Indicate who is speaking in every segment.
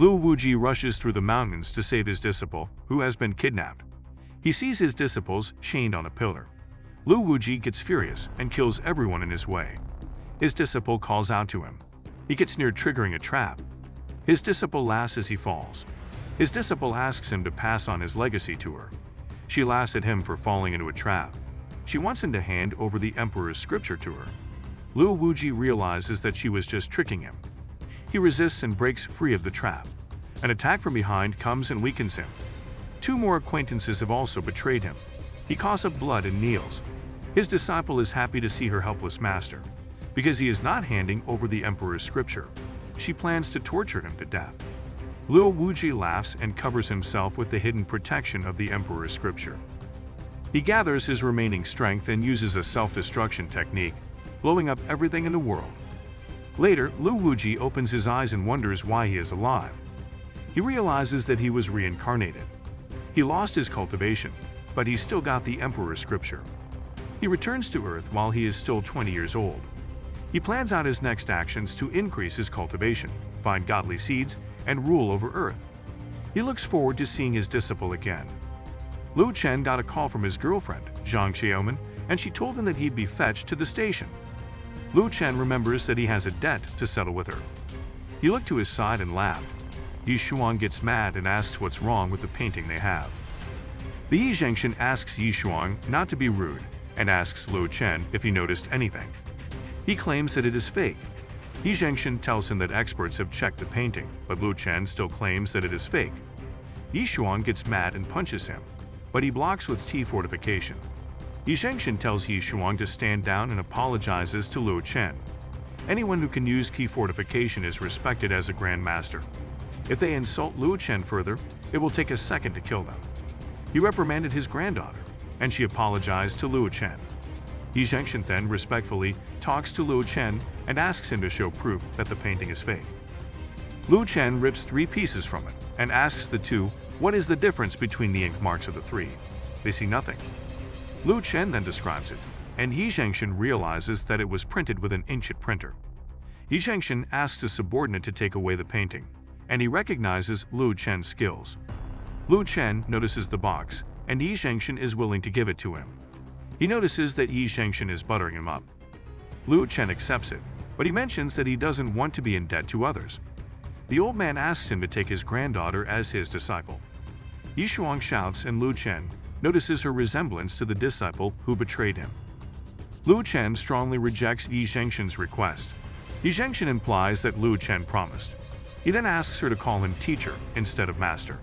Speaker 1: Luowuji rushes through the mountains to save his disciple, who has been kidnapped. He sees his disciples chained on a pillar. Luowuji gets furious and kills everyone in his way. His disciple calls out to him. He gets near triggering a trap. His disciple laughs as he falls. His disciple asks him to pass on his legacy to her. She laughs at him for falling into a trap. She wants him to hand over the emperor's scripture to her. Luowuji realizes that she was just tricking him. He resists and breaks free of the trap. An attack from behind comes and weakens him. Two more acquaintances have also betrayed him. He coughs up blood and kneels. His disciple is happy to see her helpless master. Because he is not handing over the emperor's scripture, she plans to torture him to death. Luowuji laughs and covers himself with the hidden protection of the emperor's scripture. He gathers his remaining strength and uses a self-destruction technique, blowing up everything in the world. Later, Luowuji opens his eyes and wonders why he is alive. He realizes that he was reincarnated. He lost his cultivation, but he still got the emperor's scripture. He returns to Earth while he is still 20 years old. He plans out his next actions to increase his cultivation, find godly seeds, and rule over Earth. He looks forward to seeing his disciple again. Lu Chen got a call from his girlfriend, Zhang Xiaoman, and she told him that he'd be fetched to the station. Lu Chen remembers that he has a debt to settle with her. He looked to his side and laughed. Yi Shuang gets mad and asks what's wrong with the painting they have. The Yi Zhengshan asks Yi Shuang not to be rude and asks Lu Chen if he noticed anything. He claims that it is fake. Yi Zhengshan tells him that experts have checked the painting, but Lu Chen still claims that it is fake. Yi Shuang gets mad and punches him, but he blocks with tea fortification. Yi Zhengshan tells Yi Shuang to stand down and apologizes to Lu Chen. Anyone who can use key fortification is respected as a Grand Master. If they insult Lu Chen further, it will take a second to kill them. He reprimanded his granddaughter, and she apologized to Lu Chen. Yi Zhengshan then respectfully talks to Lu Chen and asks him to show proof that the painting is fake. Lu Chen rips 3 pieces from it and asks the two what is the difference between the ink marks of the 3. They see nothing. Lu Chen then describes it, and Yi Zhengshan realizes that it was printed with an inkjet printer. Yi Zhengshan asks a subordinate to take away the painting, and he recognizes Lu Chen's skills. Lu Chen notices the box, and Yi Zhengshan is willing to give it to him. He notices that Yi Zhengshan is buttering him up. Lu Chen accepts it, but he mentions that he doesn't want to be in debt to others. The old man asks him to take his granddaughter as his disciple. Yi Shuang shouts and Lu Chen notices her resemblance to the disciple who betrayed him. Lu Chen strongly rejects Yi Zhengshan's request. Yi Zhengshan implies that Lu Chen promised. He then asks her to call him teacher instead of master.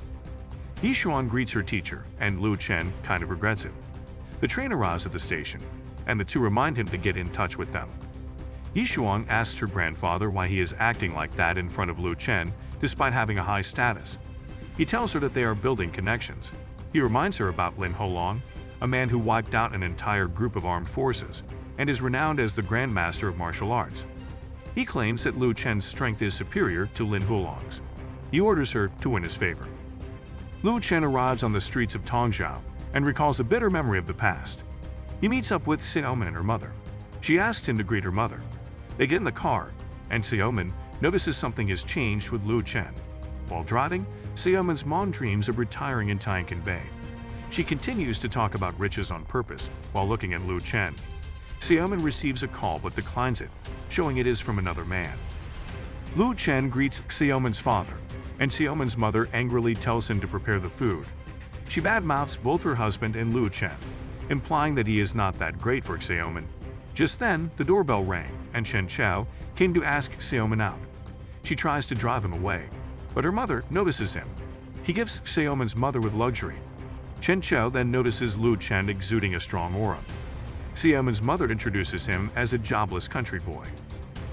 Speaker 1: Yi Shuang greets her teacher, and Lu Chen kind of regrets it. The train arrives at the station, and the two remind him to get in touch with them. Yi Shuang asks her grandfather why he is acting like that in front of Lu Chen despite having a high status. He tells her that they are building connections. He reminds her about Lin Holong, a man who wiped out an entire group of armed forces and is renowned as the Grand Master of martial arts. He claims that Lu Chen's strength is superior to Lin Holong's. He orders her to win his favor. Lu Chen arrives on the streets of Tongzhou and recalls a bitter memory of the past. He meets up with Xiaoman and her mother. She asks him to greet her mother. They get in the car, and Xiaoman notices something has changed with Lu Chen. While driving, Xiaoman's mom dreams of retiring in Tianqin Bay. She continues to talk about riches on purpose while looking at Lu Chen. Xiaoman receives a call but declines it, showing it is from another man. Lu Chen greets Xiaoman's father, and Xiaoman's mother angrily tells him to prepare the food. She badmouths both her husband and Lu Chen, implying that he is not that great for Xiaoman. Just then, the doorbell rang, and Chen Chao came to ask Xiaoman out. She tries to drive him away, but her mother notices him. He gives Xiaoman's mother with luxury. Chen Chao then notices Lu Chen exuding a strong aura. Xiaoman's mother introduces him as a jobless country boy.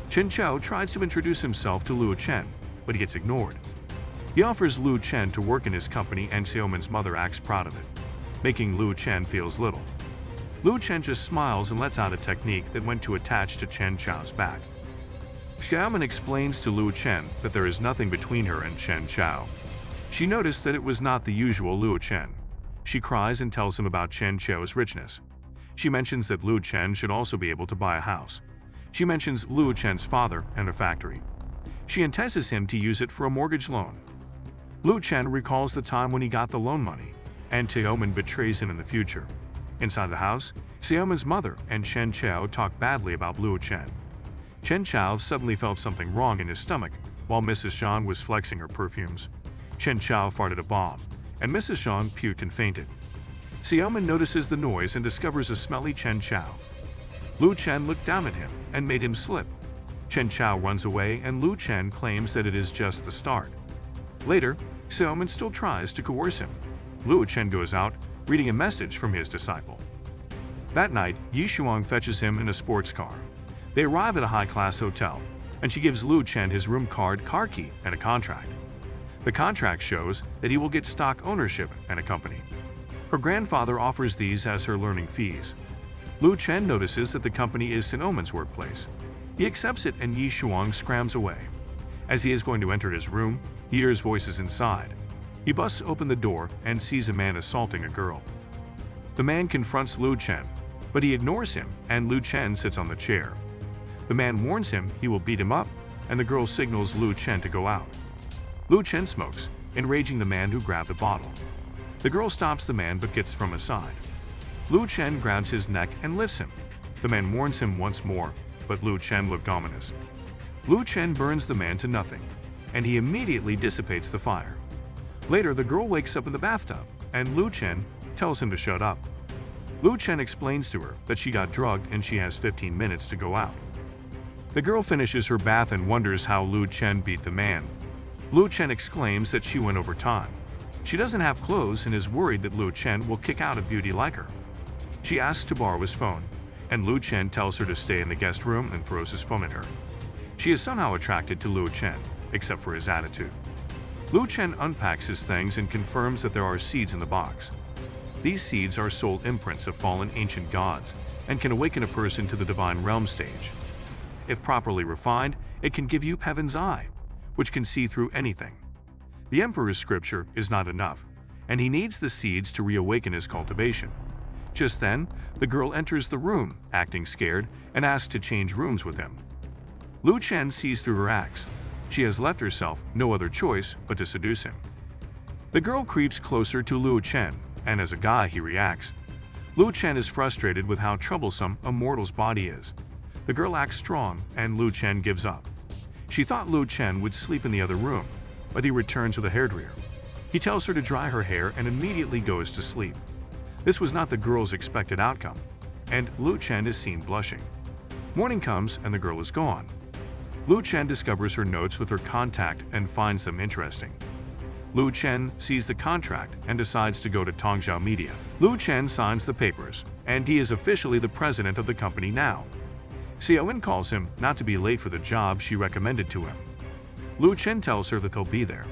Speaker 1: Chen Chao tries to introduce himself to Lu Chen, but he gets ignored. He offers Lu Chen to work in his company, and Xiaoman's mother acts proud of it, making Lu Chen feels little. Lu Chen just smiles and lets out a technique that went to attach to Chen Chao's back. Xiaoman explains to Lu Chen that there is nothing between her and Chen Chao. She noticed that it was not the usual Lu Chen. She cries and tells him about Chen Chao's richness. She mentions that Lu Chen should also be able to buy a house. She mentions Lu Chen's father and a factory. She entices him to use it for a mortgage loan. Lu Chen recalls the time when he got the loan money, and Xiaoman betrays him in the future. Inside the house, Xiaoman's mother and Chen Chao talk badly about Luo Chen. Chen Chao suddenly felt something wrong in his stomach while Mrs. Zhang was flexing her perfumes. Chen Chao farted a bomb, and Mrs. Zhang puked and fainted. Xiaoman notices the noise and discovers a smelly Chen Chao. Lu Chen looked down at him and made him slip. Chen Chao runs away and Lu Chen claims that it is just the start. Later, Xiaoman still tries to coerce him. Luo Chen goes out, reading a message from his disciple. That night, Yi Shuang fetches him in a sports car. They arrive at a high-class hotel, and she gives Luo Chen his room card, car key, and a contract. The contract shows that he will get stock ownership and a company. Her grandfather offers these as her learning fees. Luo Chen notices that the company is Xiaoman's workplace. He accepts it and Yi Shuang scrams away. As he is going to enter his room, he hears voices inside. He busts open the door and sees a man assaulting a girl. The man confronts Luo Chen, but he ignores him and Luo Chen sits on the chair. The man warns him he will beat him up, and the girl signals Luo Chen to go out. Luo Chen smokes, enraging the man who grabbed the bottle. The girl stops the man but gets from his side. Luo Chen grabs his neck and lifts him. The man warns him once more, but Luo Chen looked ominous. Luo Chen burns the man to nothing, and he immediately dissipates the fire. Later, the girl wakes up in the bathtub, and Luo Chen tells him to shut up. Luo Chen explains to her that she got drugged and she has 15 minutes to go out. The girl finishes her bath and wonders how Luo Chen beat the man. Luo Chen exclaims that she went over time. She doesn't have clothes and is worried that Luo Chen will kick out a beauty like her. She asks to borrow his phone, and Luo Chen tells her to stay in the guest room and throws his phone at her. She is somehow attracted to Luo Chen, except for his attitude. Luo Chen unpacks his things and confirms that there are seeds in the box. These seeds are soul imprints of fallen ancient gods and can awaken a person to the divine realm stage. If properly refined, it can give you heaven's eye, which can see through anything. The emperor's scripture is not enough, and he needs the seeds to reawaken his cultivation. Just then, the girl enters the room, acting scared, and asks to change rooms with him. Luo Chen sees through her acts. She has left herself no other choice but to seduce him. The girl creeps closer to Luo Chen, and as a guy he reacts. Luo Chen is frustrated with how troublesome Immortal's body is. The girl acts strong, and Luo Chen gives up. She thought Luo Chen would sleep in the other room, but he returns with a hairdryer. He tells her to dry her hair and immediately goes to sleep. This was not the girl's expected outcome, and Luo Chen is seen blushing. Morning comes and the girl is gone. Luo Chen discovers her notes with her contact and finds them interesting. Luo Chen sees the contract and decides to go to Tongzhou Media. Luo Chen signs the papers, and he is officially the president of the company now. Xiaowen calls him not to be late for the job she recommended to him. Luo Chen tells her that he'll be there.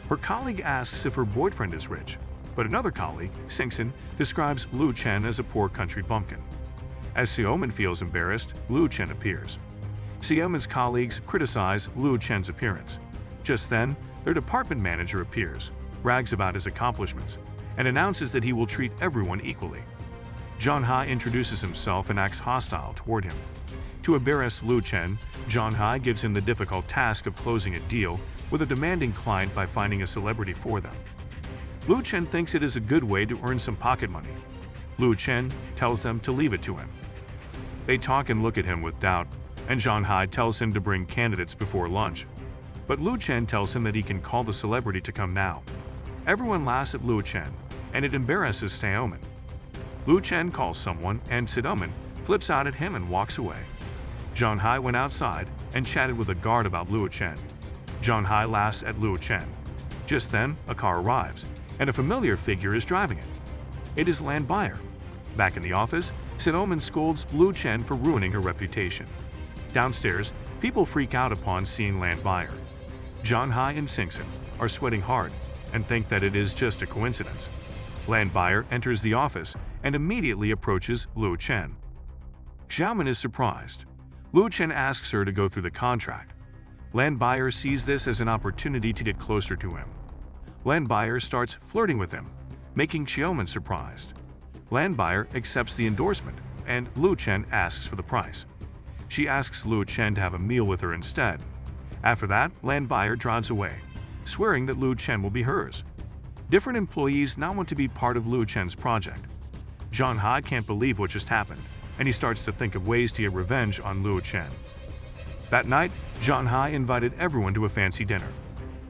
Speaker 1: Her colleague asks if her boyfriend is rich, but another colleague, Xingxin, describes Luo Chen as a poor country bumpkin. As Xiaoman feels embarrassed, Luo Chen appears. Xiaoman's colleagues criticize Luo Chen's appearance. Just then, their department manager appears, brags about his accomplishments, and announces that he will treat everyone equally. Zhang Hai introduces himself and acts hostile toward him. To embarrass Luo Chen, Zhang Hai gives him the difficult task of closing a deal with a demanding client by finding a celebrity for them. Luo Chen thinks it is a good way to earn some pocket money. Luo Chen tells them to leave it to him. They talk and look at him with doubt, and Zhang Hai tells him to bring candidates before lunch. But Luo Chen tells him that he can call the celebrity to come now. Everyone laughs at Luo Chen, and it embarrasses Xiaoman. Luo Chen calls someone, and Xiaoman flips out at him and walks away. Zhang Hai went outside and chatted with a guard about Luo Chen. Zhang Hai laughs at Luo Chen. Just then, a car arrives, and a familiar figure is driving it. It is Lan Bayer. Back in the office, Xiaoman scolds Luo Chen for ruining her reputation. Downstairs, people freak out upon seeing Lan Bayer. Zhang Hai and Xingxin are sweating hard and think that it is just a coincidence. Lan Bayer enters the office and immediately approaches Luo Chen. Xiaoman is surprised. Luo Chen asks her to go through the contract. Lan Bayer sees this as an opportunity to get closer to him. Lan Bayer starts flirting with him, making Xiaoman surprised. Lan Bayer accepts the endorsement, and Luo Chen asks for the price. She asks Luo Chen to have a meal with her instead. After that, Lan Bayer drives away. swearing that Lu Chen will be hers. Different employees now want to be part of Lu Chen's project. Zhang Hai can't believe what just happened, and he starts to think of ways to get revenge on Lu Chen. That night, Zhang Hai invited everyone to a fancy dinner.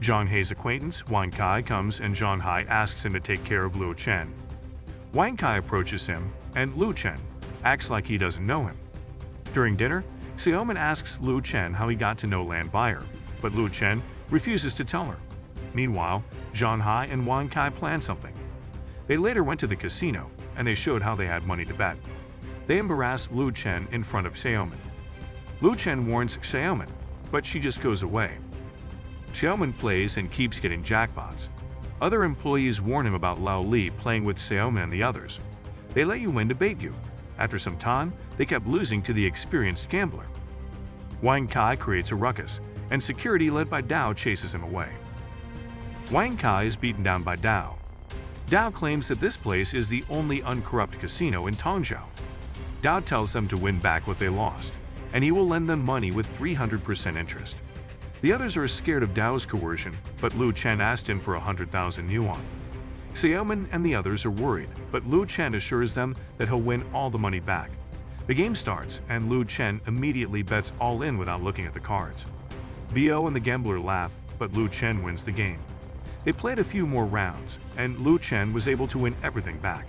Speaker 1: Zhang Hai's acquaintance, Wang Kai, comes and Zhang Hai asks him to take care of Lu Chen. Wang Kai approaches him, and Lu Chen acts like he doesn't know him. During dinner, Xiaoman asks Lu Chen how he got to know Lan Buyer, but Lu Chen refuses to tell her. Meanwhile, Zhang Hai and Wang Kai plan something. They later went to the casino, and they showed how they had money to bet. They embarrass Lu Chen in front of Xiaoman. Lu Chen warns Xiaoman, but she just goes away. Xiaoman plays and keeps getting jackpots. Other employees warn him about Lao Li playing with Xiaoman and the others. They let you win to bait you. After some time, they kept losing to the experienced gambler. Wang Kai creates a ruckus, and security led by Dao chases him away. Wang Kai is beaten down by Dao. Dao claims that this place is the only uncorrupt casino in Tongzhou. Dao tells them to win back what they lost, and he will lend them money with 300% interest. The others are scared of Dao's coercion, but Lu Chen asked him for 100,000 yuan. Xiaoman and the others are worried, but Lu Chen assures them that he'll win all the money back. The game starts, and Lu Chen immediately bets all in without looking at the cards. Bo and the gambler laugh, but Lu Chen wins the game. They played a few more rounds, and Lu Chen was able to win everything back.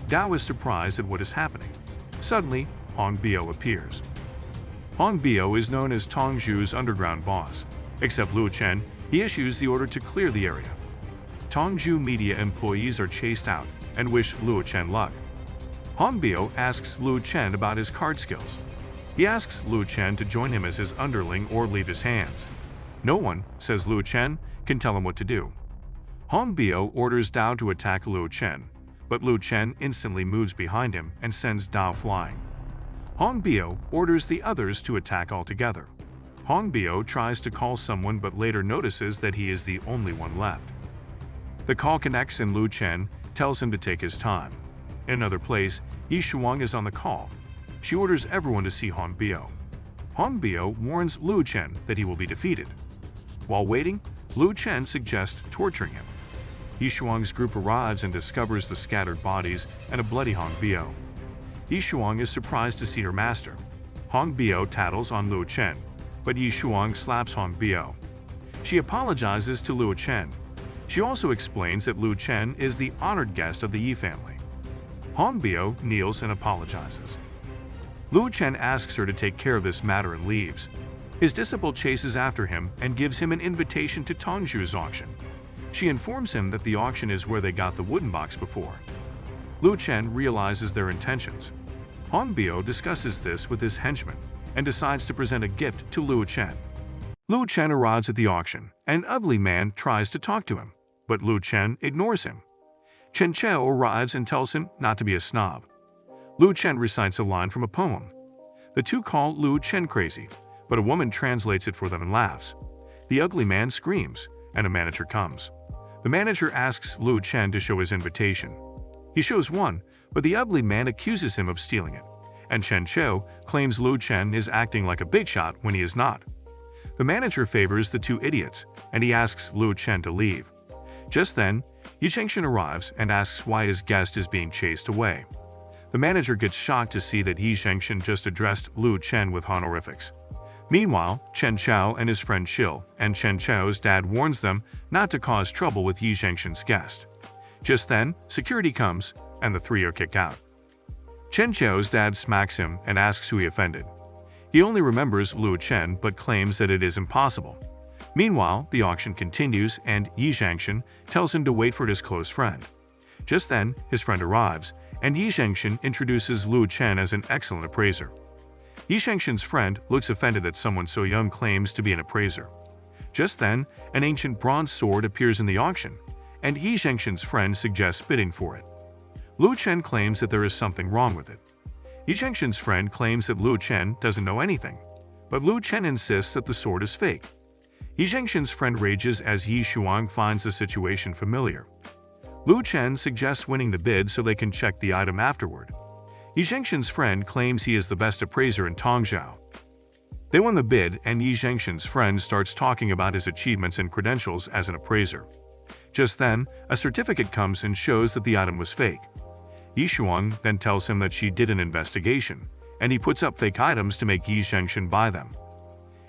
Speaker 1: Dao is surprised at what is happening. Suddenly, Hong Bo appears. Hong Bo is known as Tongzhou's underground boss. Except Lu Chen, he issues the order to clear the area. Tongzhou media employees are chased out and wish Lu Chen luck. Hong Bo asks Lu Chen about his card skills. He asks Lu Chen to join him as his underling or leave his hands. No one, says Lu Chen, can tell him what to do. Hong Bo orders Dao to attack Lu Chen, but Lu Chen instantly moves behind him and sends Dao flying. Hong Bo orders the others to attack altogether. Hong Bo tries to call someone but later notices that he is the only one left. The call connects and Lu Chen tells him to take his time. In another place, Yi Shuang is on the call. She orders everyone to see Hong Bo. Hong Bo warns Lu Chen that he will be defeated. While waiting, Lu Chen suggests torturing him. Yi Shuang's group arrives and discovers the scattered bodies and a bloody Hong Bo. Yi Shuang is surprised to see her master. Hong Bo tattles on Lu Chen, but Yi Shuang slaps Hong Bo. She apologizes to Lu Chen. She also explains that Lu Chen is the honored guest of the Yi family. Hong Bo kneels and apologizes. Lu Chen asks her to take care of this matter and leaves. His disciple chases after him and gives him an invitation to Tongzhou's auction. She informs him that the auction is where they got the wooden box before. Lu Chen realizes their intentions. Hong Bo discusses this with his henchman and decides to present a gift to Lu Chen. Lu Chen arrives at the auction, and an ugly man tries to talk to him, but Lu Chen ignores him. Chen Chao arrives and tells him not to be a snob. Lu Chen recites a line from a poem. The two call Lu Chen crazy, but a woman translates it for them and laughs. The ugly man screams, and a manager comes. The manager asks Lu Chen to show his invitation. He shows one, but the ugly man accuses him of stealing it, and Chen Chao claims Lu Chen is acting like a big shot when he is not. The manager favors the two idiots, and he asks Lu Chen to leave. Just then, Yi Shengshan arrives and asks why his guest is being chased away. The manager gets shocked to see that Yi Shengshan just addressed Lu Chen with honorifics. Meanwhile, Chen Chao and his friend Shil and Chen Chao's dad warns them not to cause trouble with Yi Shengshan's guest. Just then, security comes, and the three are kicked out. Chen Chao's dad smacks him and asks who he offended. He only remembers Lu Chen but claims that it is impossible. Meanwhile, the auction continues and Yi Shengshan tells him to wait for his close friend. Just then, his friend arrives, and Yi Shengshan introduces Lu Chen as an excellent appraiser. Yi Shengshan's friend looks offended that someone so young claims to be an appraiser. Just then, an ancient bronze sword appears in the auction, and Yi Shengshan's friend suggests bidding for it. Lu Chen claims that there is something wrong with it. Yi Shengshan's friend claims that Lu Chen doesn't know anything, but Lu Chen insists that the sword is fake. Yi Shengshan's friend rages as Yi Shuang finds the situation familiar. Lu Chen suggests winning the bid so they can check the item afterward. Yi Shengshan's friend claims he is the best appraiser in Tongzhou. They won the bid, and Yi Zhengshan's friend starts talking about his achievements and credentials as an appraiser. Just then, a certificate comes and shows that the item was fake. Yi Shuang then tells him that she did an investigation, and he puts up fake items to make Yi Zhengshan buy them.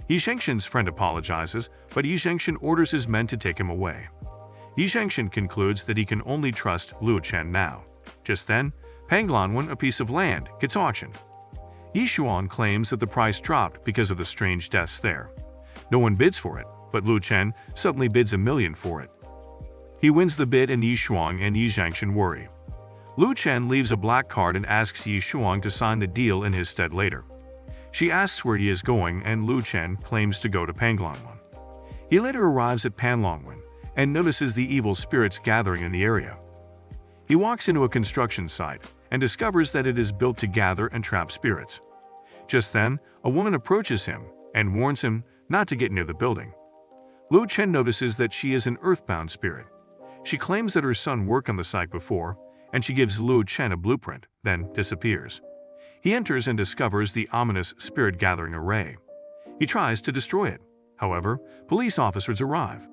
Speaker 1: Yi Zhengshan's friend apologizes, but Yi Zhengshan orders his men to take him away. Yi Zhengshan concludes that he can only trust Luo Chen now. Just then, Panglanwen, a piece of land, gets auctioned. Yi Shuang claims that the price dropped because of the strange deaths there. No one bids for it, but Luo Chen suddenly bids $1 million for it. He wins the bid, and Yi Shuang and Yi Zhengshan worry. Luo Chen leaves a black card and asks Yi Shuang to sign the deal in his stead later. She asks where he is going, and Luo Chen claims to go to Panglanwen. He later arrives at Panlongwen and notices the evil spirits gathering in the area. He walks into a construction site and discovers that it is built to gather and trap spirits. Just then, a woman approaches him and warns him not to get near the building. Luo Chen notices that she is an earthbound spirit. She claims that her son worked on the site before, and she gives Luo Chen a blueprint, then disappears. He enters and discovers the ominous spirit gathering array. He tries to destroy it. However, police officers arrive.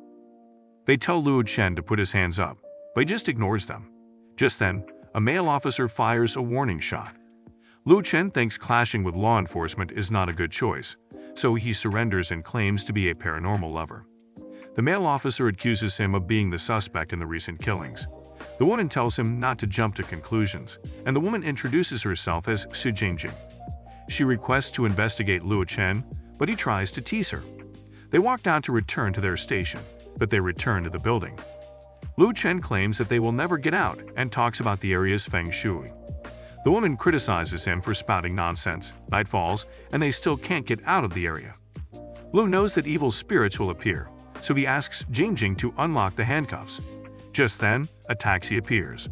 Speaker 1: They tell Luo Chen to put his hands up, but he just ignores them. Just then, a male officer fires a warning shot. Luo Chen thinks clashing with law enforcement is not a good choice, so he surrenders and claims to be a paranormal lover. The male officer accuses him of being the suspect in the recent killings. The woman tells him not to jump to conclusions, and the woman introduces herself as Su Jingjing. She requests to investigate Luo Chen, but he tries to tease her. They walk down to return to their station, but they return to the building. Luo Chen claims that they will never get out and talks about the area's feng shui. The woman criticizes him for spouting nonsense. Night falls, and they still can't get out of the area. Luo knows that evil spirits will appear, so he asks Jingjing to unlock the handcuffs. Just then, a taxi appears.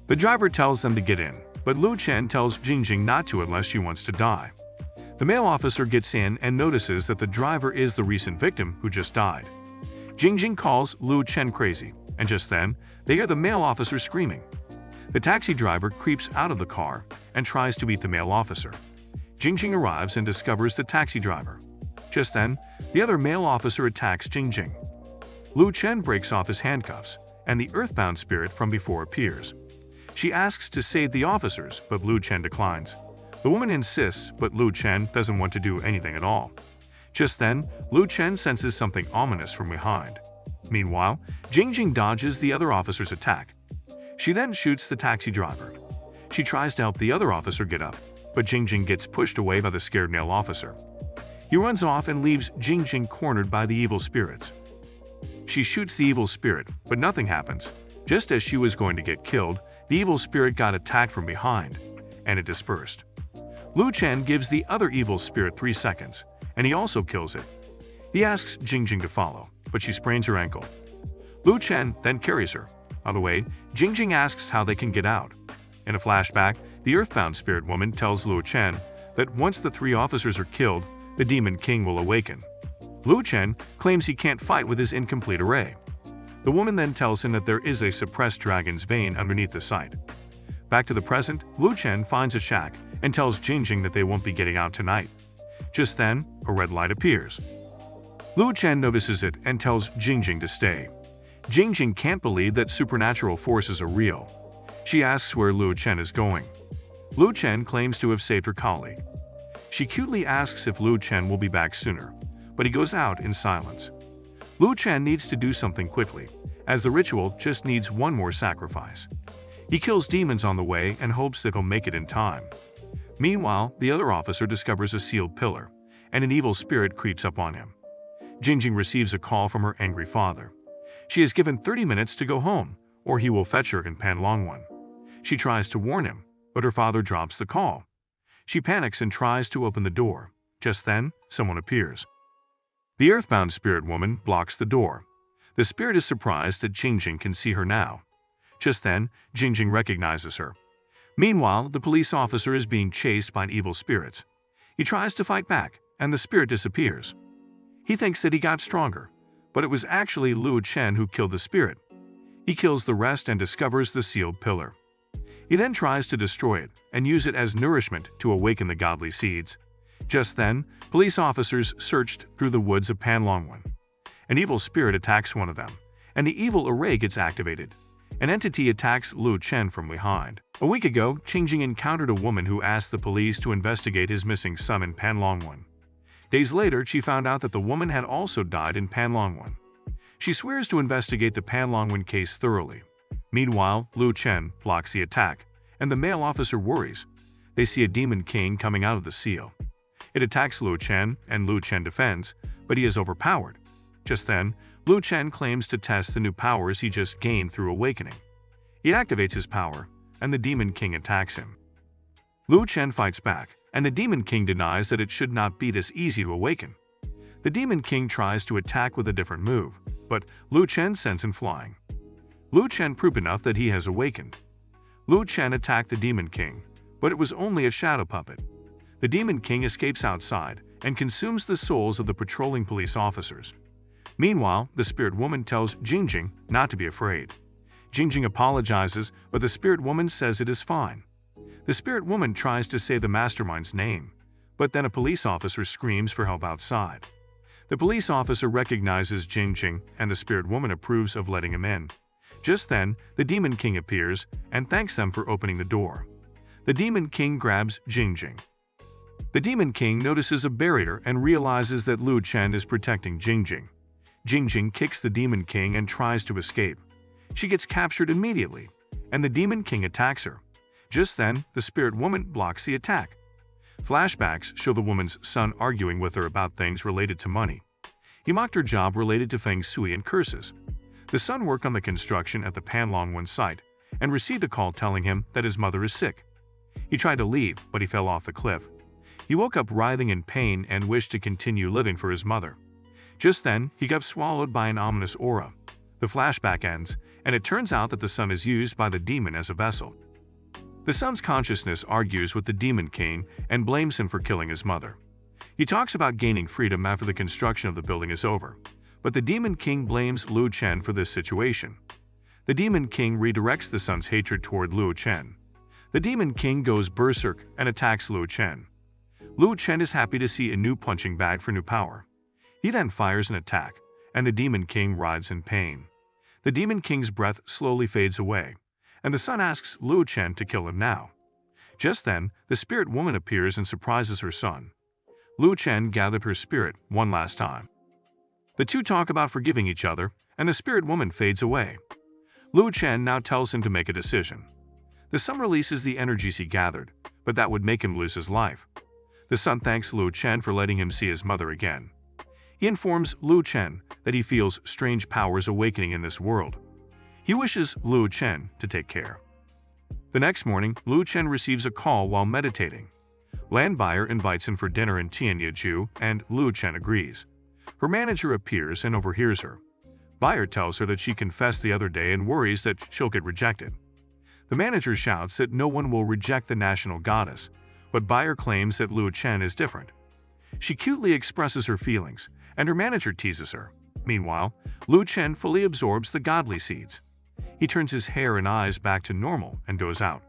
Speaker 1: The driver tells them to get in, but Luo Chen tells Jingjing not to unless she wants to die. The male officer gets in and notices that the driver is the recent victim who just died. Jingjing calls Luo Chen crazy, and just then, they hear the male officer screaming. The taxi driver creeps out of the car and tries to beat the male officer. Jingjing arrives and discovers the taxi driver. Just then, the other male officer attacks Jingjing. Luo Chen breaks off his handcuffs, and the earthbound spirit from before appears. She asks to save the officers, but Luo Chen declines. The woman insists, but Luo Chen doesn't want to do anything at all. Just then, Luo Chen senses something ominous from behind. Meanwhile, Jingjing dodges the other officer's attack. She then shoots the taxi driver. She tries to help the other officer get up, but Jingjing gets pushed away by the scared male officer. He runs off and leaves Jingjing cornered by the evil spirits. She shoots the evil spirit, but nothing happens. Just as she was going to get killed, the evil spirit got attacked from behind, and it dispersed. Luo Chen gives the other evil spirit 3 seconds, and he also kills it. He asks Jingjing to follow, but she sprains her ankle. Luo Chen then carries her. On the way, Jingjing asks how they can get out. In a flashback, the earthbound spirit woman tells Luo Chen that once the 3 officers are killed, the Demon King will awaken. Luo Chen claims he can't fight with his incomplete array. The woman then tells him that there is a suppressed dragon's vein underneath the site. Back to the present, Luo Chen finds a shack and tells Jingjing that they won't be getting out tonight. Just then, a red light appears. Luo Chen notices it and tells Jingjing to stay. Jingjing can't believe that supernatural forces are real. She asks where Luo Chen is going. Luo Chen claims to have saved her colleague. She cutely asks if Luo Chen will be back sooner, but he goes out in silence. Luo Chen needs to do something quickly, as the ritual just needs one more sacrifice. He kills demons on the way and hopes that he'll make it in time. Meanwhile, the other officer discovers a sealed pillar, and an evil spirit creeps up on him. Jingjing receives a call from her angry father. She is given 30 minutes to go home, or he will fetch her in Panlongwen. She tries to warn him, but her father drops the call. She panics and tries to open the door. Just then, someone appears. The earthbound spirit woman blocks the door. The spirit is surprised that Jingjing can see her now. Just then, Jingjing recognizes her. Meanwhile, the police officer is being chased by evil spirits. He tries to fight back, and the spirit disappears. He thinks that he got stronger, but it was actually Luo Chen who killed the spirit. He kills the rest and discovers the sealed pillar. He then tries to destroy it and use it as nourishment to awaken the godly seeds. Just then, police officers searched through the woods of Panlongwan. An evil spirit attacks one of them, and the evil array gets activated. An entity attacks Lu Chen from behind. A week ago, Qingjing encountered a woman who asked the police to investigate his missing son in Panlongwan. Days later, she found out that the woman had also died in Panlongwan. She swears to investigate the Panlongwan case thoroughly. Meanwhile, Lu Chen blocks the attack, and the male officer worries. They see a demon king coming out of the seal. It attacks Lu Chen, and Lu Chen defends, but he is overpowered. Just then, Lu Chen claims to test the new powers he just gained through awakening. He activates his power, and the demon king attacks him. Lu Chen fights back, and the demon king denies that it should not be this easy to awaken. The demon king tries to attack with a different move, but Lu Chen sends him flying. Lu Chen proved enough that he has awakened. Lu Chen attacked the demon king, but it was only a shadow puppet. The demon king escapes outside and consumes the souls of the patrolling police officers. Meanwhile, the spirit woman tells Qingjing not to be afraid. Qingjing apologizes, but the spirit woman says it is fine. The spirit woman tries to say the mastermind's name, but then a police officer screams for help outside. The police officer recognizes Qingjing, and the spirit woman approves of letting him in. Just then, the demon king appears and thanks them for opening the door. The demon king grabs Qingjing. The demon king notices a barrier and realizes that Lu Chen is protecting Qingjing. Qingjing kicks the demon king and tries to escape. She gets captured immediately, and the demon king attacks her. Just then, the spirit woman blocks the attack. Flashbacks show the woman's son arguing with her about things related to money. He mocked her job related to feng shui and curses. The son worked on the construction at the Panlongwan site and received a call telling him that his mother is sick. He tried to leave, but he fell off the cliff. He woke up writhing in pain and wished to continue living for his mother. Just then, he got swallowed by an ominous aura. The flashback ends, and it turns out that the son is used by the demon as a vessel. The son's consciousness argues with the demon king and blames him for killing his mother. He talks about gaining freedom after the construction of the building is over, but the demon king blames Lu Chen for this situation. The demon king redirects the son's hatred toward Lu Chen. The demon king goes berserk and attacks Lu Chen. Lu Chen is happy to see a new punching bag for new power. He then fires an attack, and the demon king writhes in pain. The demon king's breath slowly fades away, and the son asks Lu Chen to kill him now. Just then, the spirit woman appears and surprises her son. Lu Chen gathered her spirit one last time. The two talk about forgiving each other, and the spirit woman fades away. Lu Chen now tells him to make a decision. The son releases the energies he gathered, but that would make him lose his life. The son thanks Lu Chen for letting him see his mother again. He informs Lu Chen that he feels strange powers awakening in this world. He wishes Lu Chen to take care. The next morning, Lu Chen receives a call while meditating. Land buyer invites him for dinner in Tianyaju, and Lu Chen agrees. Her manager appears and overhears her. Buyer tells her that she confessed the other day and worries that she'll get rejected. The manager shouts that no one will reject the national goddess, but Buyer claims that Lu Chen is different. She cutely expresses her feelings, and her manager teases her. Meanwhile, Lu Chen fully absorbs the godly seeds. He turns his hair and eyes back to normal and goes out.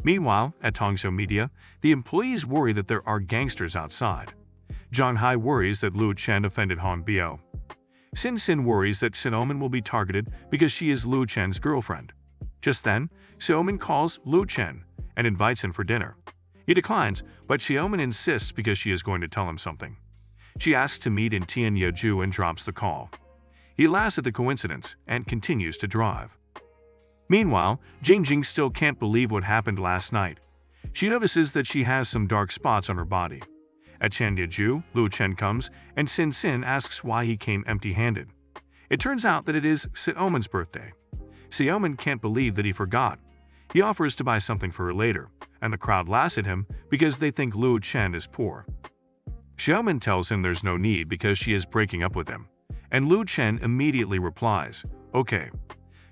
Speaker 1: Meanwhile, at Tongzhou Media, the employees worry that there are gangsters outside. Zhang Hai worries that Lu Chen offended Han Biao. Xin Xin worries that Xiaomin will be targeted because she is Lu Chen's girlfriend. Just then, Xiaomin calls Lu Chen and invites him for dinner. He declines, but Xiaomin insists because she is going to tell him something. She asks to meet in Tianyaju and drops the call. He laughs at the coincidence and continues to drive. Meanwhile, Qingjing still can't believe what happened last night. She notices that she has some dark spots on her body. At Tianyaju, Lu Chen comes, and Xin Xin asks why he came empty-handed. It turns out that it is Xiaomin's birthday. Xiaomin can't believe that he forgot. He offers to buy something for her later, and the crowd laughs at him because they think Lu Chen is poor. Xiaomin tells him there's no need because she is breaking up with him, and Lu Chen immediately replies, "Okay."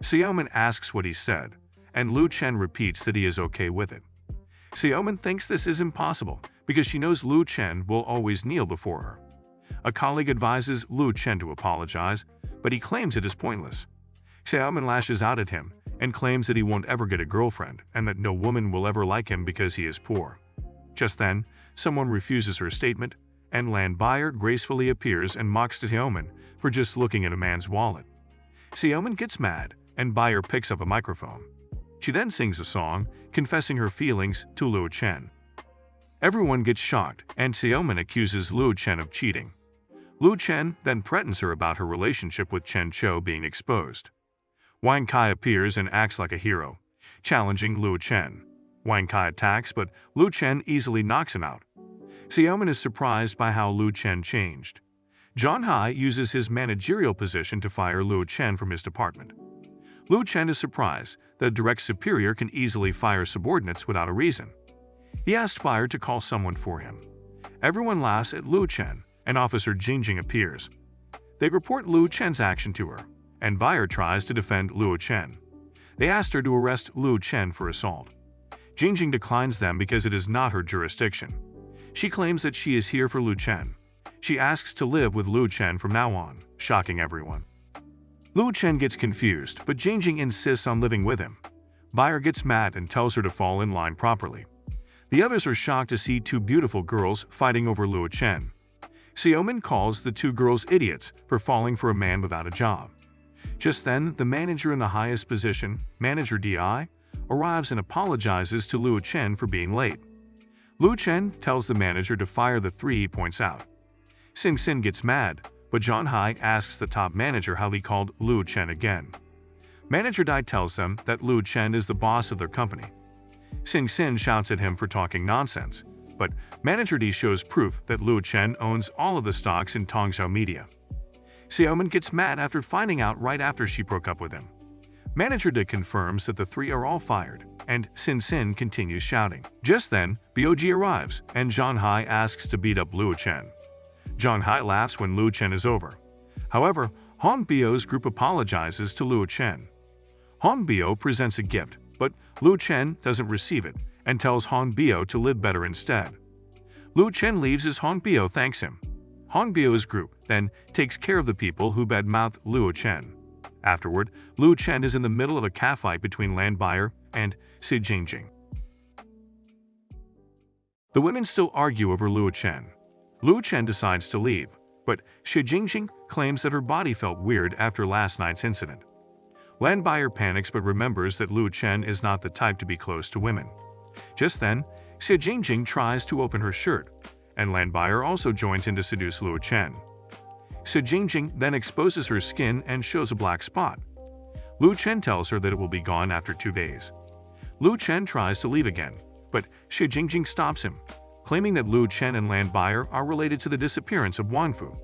Speaker 1: Xiaomin asks what he said, and Lu Chen repeats that he is okay with it. Xiaomin thinks this is impossible because she knows Lu Chen will always kneel before her. A colleague advises Lu Chen to apologize, but he claims it is pointless. Xiaomin lashes out at him and claims that he won't ever get a girlfriend and that no woman will ever like him because he is poor. Just then, someone refuses her statement, and land buyer gracefully appears and mocks Xiaoman for just looking at a man's wallet. Xiaoman gets mad, and buyer picks up a microphone. She then sings a song, confessing her feelings to Luo Chen. Everyone gets shocked, and Xiaoman accuses Luo Chen of cheating. Luo Chen then threatens her about her relationship with Chen Chou being exposed. Wang Kai appears and acts like a hero, challenging Luo Chen. Wang Kai attacks, but Luo Chen easily knocks him out. Xiaoman is surprised by how Luo Chen changed. Zhang Hai uses his managerial position to fire Luo Chen from his department. Luo Chen is surprised that a direct superior can easily fire subordinates without a reason. He asked buyer to call someone for him. Everyone laughs at Luo Chen, and Officer Jingjing appears. They report Luo Chen's action to her, and buyer tries to defend Luo Chen. They asked her to arrest Luo Chen for assault. Jingjing declines them because it is not her jurisdiction. She claims that she is here for Luo Chen. She asks to live with Luo Chen from now on, shocking everyone. Luo Chen gets confused, but Jingjing insists on living with him. Buyer gets mad and tells her to fall in line properly. The others are shocked to see two beautiful girls fighting over Luo Chen. Xiaoman calls the two girls idiots for falling for a man without a job. Just then, the manager in the highest position, Manager DI, arrives and apologizes to Luo Chen for being late. Luo Chen tells the manager to fire the three he points out. Sing Sin gets mad, but Zhang Hai asks the top manager how he called Luo Chen again. Manager Dai tells them that Luo Chen is the boss of their company. Sing Sin shouts at him for talking nonsense, but Manager D shows proof that Luo Chen owns all of the stocks in Tongxiao Media. Xiaoman gets mad after finding out right after she broke up with him. Manager D confirms that the three are all fired, and Sin Sin continues shouting. Just then, BOG arrives, and Zhang Hai asks to beat up Luo Chen. Zhang Hai laughs when Luo Chen is over. However, Han Bio's group apologizes to Luo Chen. Han Bio presents a gift, but Luo Chen doesn't receive it and tells Han Bio to live better instead. Luo Chen leaves as Han Bio thanks him. Han Bio's group then takes care of the people who badmouth Luo Chen. Afterward, Luo Chen is in the middle of a catfight between Land Buyer and Xi Jingjing. The women still argue over Luo Chen. Luo Chen decides to leave, but Xi Jingjing claims that her body felt weird after last night's incident. Land Buyer panics but remembers that Luo Chen is not the type to be close to women. Just then, Xi Jingjing tries to open her shirt, and Land Buyer also joins in to seduce Luo Chen. Xi Jingjing then exposes her skin and shows a black spot. Luo Chen tells her that it will be gone after 2 days. Luo Chen tries to leave again, but Xi Jingjing stops him, claiming that Luo Chen and Land Buyer are related to the disappearance of Wanfu.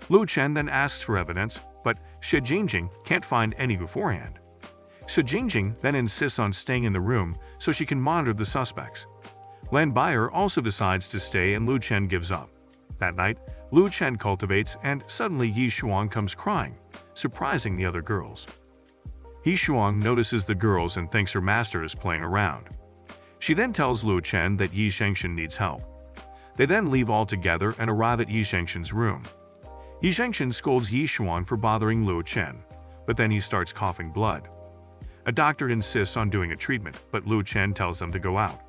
Speaker 1: Luo Chen then asks for evidence, but Xi Jingjing can't find any beforehand. Xi Jingjing then insists on staying in the room so she can monitor the suspects. Land Buyer also decides to stay and Luo Chen gives up. That night, Luo Chen cultivates and suddenly Yi Shuang comes crying, surprising the other girls. Yi Shuang notices the girls and thinks her master is playing around. She then tells Luo Chen that Yi Shengshan needs help. They then leave all together and arrive at Yi Shengshan's room. Yi Shengshan scolds Yi Shuang for bothering Luo Chen, but then he starts coughing blood. A doctor insists on doing a treatment, but Luo Chen tells them to go out.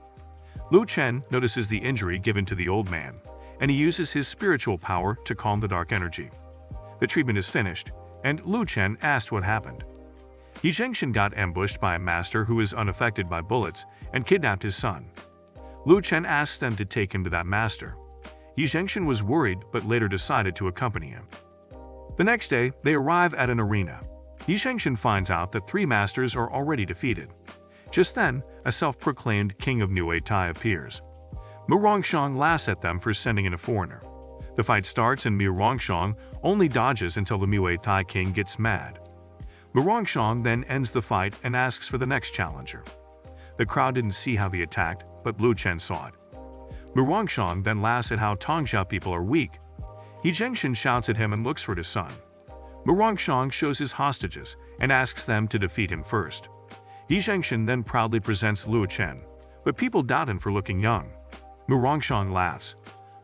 Speaker 1: Luo Chen notices the injury given to the old man, and he uses his spiritual power to calm the dark energy. The treatment is finished, and Luo Chen asked what happened. Yi Shengshan got ambushed by a master who is unaffected by bullets and kidnapped his son. Luo Chen asks them to take him to that master. Yi Shengshan was worried but later decided to accompany him. The next day, they arrive at an arena. Yi Shengshan finds out that 3 masters are already defeated. Just then, a self-proclaimed king of Muay Thai appears. Mu Rongshang laughs at them for sending in a foreigner. The fight starts and Mu Rongshang only dodges until the Muay Thai king gets mad. Mu Rongshang then ends the fight and asks for the next challenger. The crowd didn't see how they attacked, but Luo Chen saw it. Mu Rongshang then laughs at how Tongxia people are weak. Yi Shengshan shouts at him and looks for his son. Mu Rongshang shows his hostages and asks them to defeat him first. Yi Shengshan then proudly presents Luo Chen, but people doubt him for looking young. Mu Rongshang laughs.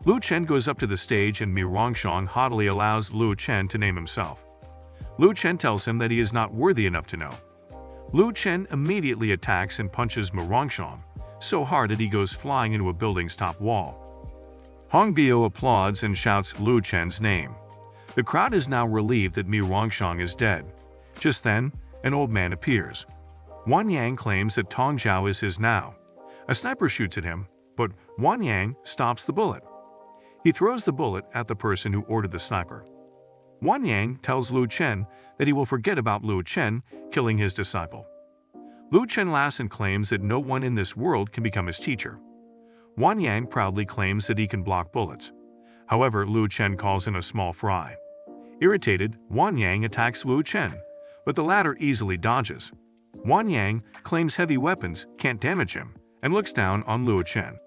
Speaker 1: Luo Chen goes up to the stage and Mu Rongshang haughtily allows Luo Chen to name himself. Luo Chen tells him that he is not worthy enough to know. Luo Chen immediately attacks and punches Mu Rongshang so hard that he goes flying into a building's top wall. Hong Bio applauds and shouts Lu Chen's name. The crowd is now relieved that Mi Rongshang is dead. Just then, an old man appears. Wan Yang claims that Tong Zhao is his now. A sniper shoots at him, but Wan Yang stops the bullet. He throws the bullet at the person who ordered the sniper. Wan Yang tells Lu Chen that he will forget about Lu Chen killing his disciple. Lu Chen laughs and claims that no one in this world can become his teacher. Wan Yang proudly claims that he can block bullets. However, Lu Chen calls him a small fry. Irritated, Wan Yang attacks Lu Chen, but the latter easily dodges. Wan Yang claims heavy weapons can't damage him and looks down on Lu Chen.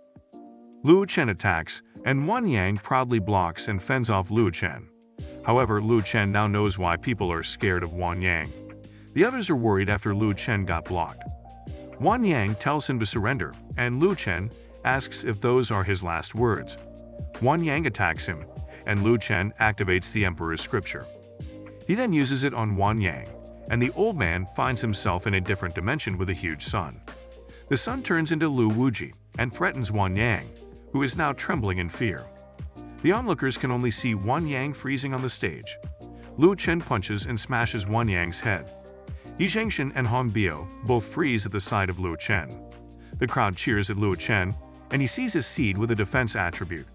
Speaker 1: Lu Chen attacks, and Wan Yang proudly blocks and fends off Lu Chen. However, Lu Chen now knows why people are scared of Wan Yang. The others are worried after Lu Chen got blocked. Wan Yang tells him to surrender, and Lu Chen asks if those are his last words. Wan Yang attacks him, and Lu Chen activates the Emperor's scripture. He then uses it on Wan Yang, and the old man finds himself in a different dimension with a huge sun. The sun turns into Luowuji and threatens Wan Yang, who is now trembling in fear. The onlookers can only see Wan Yang freezing on the stage. Lu Chen punches and smashes Wan Yang's head. Yi Zhengshan and Hong Bio both freeze at the sight of Lu Chen. The crowd cheers at Lu Chen, and he sees his seed with a defense attribute.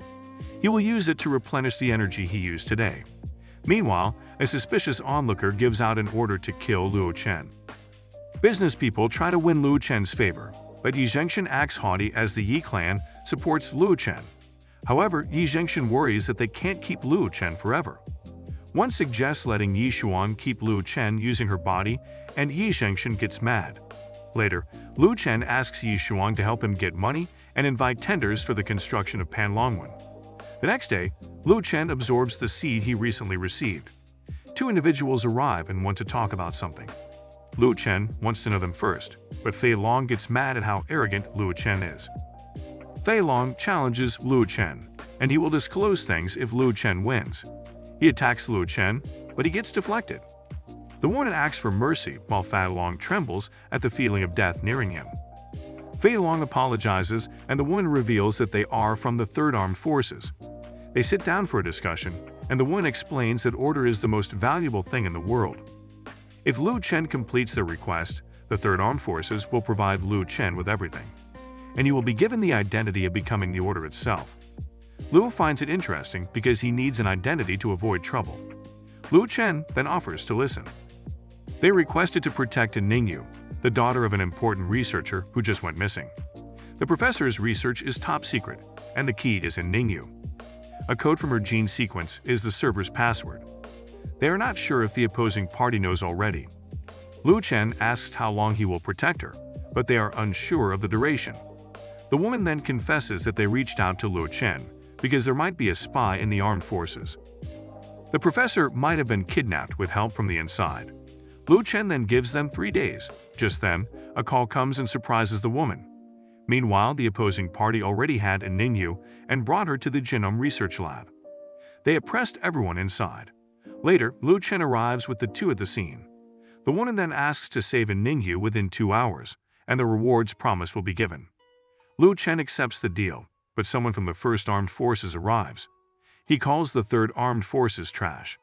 Speaker 1: He will use it to replenish the energy he used today. Meanwhile, a suspicious onlooker gives out an order to kill Lu Chen. Business people try to win Lu Chen's favor, but Yi Zhengshan acts haughty as the Yi clan supports Lu Chen. However, Yi Zhengshan worries that they can't keep Lu Chen forever. One suggests letting Yi Xuan keep Lu Chen using her body, and Yi Zhengshan gets mad. Later, Lu Chen asks Yi Xuan to help him get money and invite tenders for the construction of Panlongwen. The next day, Lu Chen absorbs the seed he recently received. Two individuals arrive and want to talk about something. Lu Chen wants to know them first, but Fei Long gets mad at how arrogant Lu Chen is. Fei Long challenges Lu Chen, and he will disclose things if Lu Chen wins. He attacks Lu Chen, but he gets deflected. The woman asks for mercy while Fei Long trembles at the feeling of death nearing him. Fei Long apologizes, and the woman reveals that they are from the Third Armed Forces. They sit down for a discussion, and the woman explains that order is the most valuable thing in the world. If Lu Chen completes their request, the Third Armed Forces will provide Lu Chen with everything, and he will be given the identity of becoming the order itself. Lu finds it interesting because he needs an identity to avoid trouble. Lu Chen then offers to listen. They requested to protect Ningyu, the daughter of an important researcher who just went missing. The professor's research is top secret, and the key is in Ningyu. A code from her gene sequence is the server's password. They are not sure if the opposing party knows already. Lu Chen asks how long he will protect her, but they are unsure of the duration. The woman then confesses that they reached out to Lu Chen because there might be a spy in the armed forces. The professor might have been kidnapped with help from the inside. Lu Chen then gives them 3 days. Just then, a call comes and surprises the woman. Meanwhile, the opposing party already had Ningyu and brought her to the Genome Research Lab. They oppressed everyone inside. Later, Lu Chen arrives with the two at the scene. The woman then asks to save Ningyu within 2 hours, and the rewards promised will be given. Lu Chen accepts the deal, but someone from the First Armed Forces arrives. He calls the Third Armed Forces trash.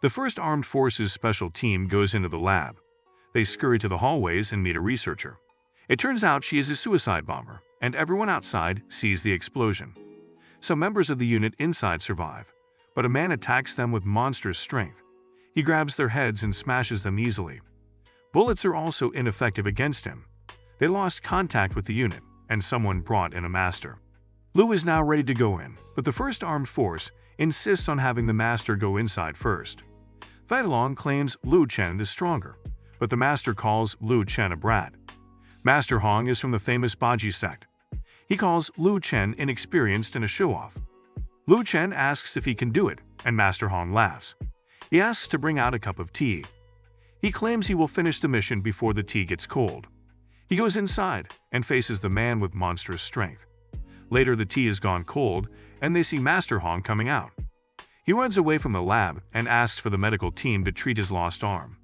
Speaker 1: The First Armed Forces special team goes into the lab. They scurry to the hallways and meet a researcher. It turns out she is a suicide bomber, and everyone outside sees the explosion. Some members of the unit inside survive, but a man attacks them with monstrous strength. He grabs their heads and smashes them easily. Bullets are also ineffective against him. They lost contact with the unit, and someone brought in a master. Lu is now ready to go in, but the First Armed Force insists on having the master go inside first. Fei Long claims Lu Chen is stronger, but the master calls Lu Chen a brat. Master Hong is from the famous Baji sect. He calls Lu Chen inexperienced and a show-off. Lu Chen asks if he can do it, and Master Hong laughs. He asks to bring out a cup of tea. He claims he will finish the mission before the tea gets cold. He goes inside and faces the man with monstrous strength. Later, the tea is gone cold, and they see Master Hong coming out. He runs away from the lab and asks for the medical team to treat his lost arm.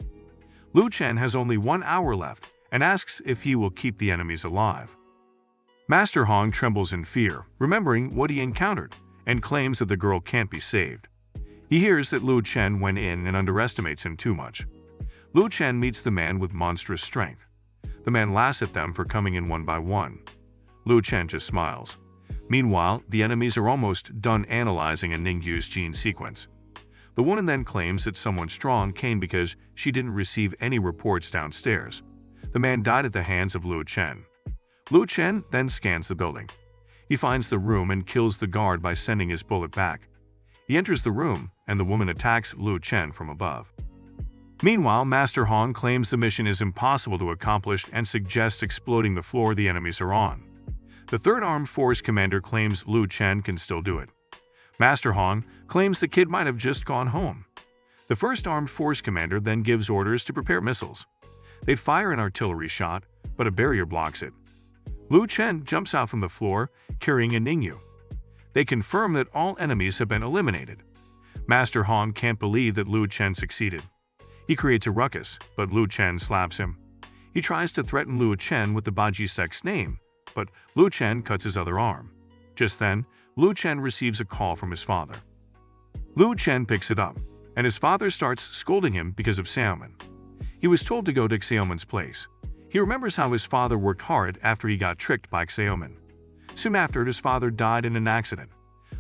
Speaker 1: Lu Chen has only 1 hour left and asks if he will keep the enemies alive. Master Hong trembles in fear, remembering what he encountered, and claims that the girl can't be saved. He hears that Lu Chen went in and underestimates him too much. Lu Chen meets the man with monstrous strength. The man laughs at them for coming in one by one. Lu Chen just smiles. Meanwhile, the enemies are almost done analyzing a Ningyu's gene sequence. The woman then claims that someone strong came because she didn't receive any reports downstairs. The man died at the hands of Lu Chen. Lu Chen then scans the building. He finds the room and kills the guard by sending his bullet back. He enters the room, and the woman attacks Lu Chen from above. Meanwhile, Master Hong claims the mission is impossible to accomplish and suggests exploding the floor the enemies are on. The Third Armed Force commander claims Lu Chen can still do it. Master Hong claims the kid might have just gone home. The First Armed Force commander then gives orders to prepare missiles. They fire an artillery shot, but a barrier blocks it. Lu Chen jumps out from the floor, carrying a Ningyu. They confirm that all enemies have been eliminated. Master Hong can't believe that Lu Chen succeeded. He creates a ruckus, but Lu Chen slaps him. He tries to threaten Lu Chen with the Baji sect's name, but Lu Chen cuts his other arm. Just then, Lu Chen receives a call from his father. Lu Chen picks it up, and his father starts scolding him because of Xiaoman. He was told to go to Xiaoman's place. He remembers how his father worked hard after he got tricked by Xiaoman. Soon after, his father died in an accident.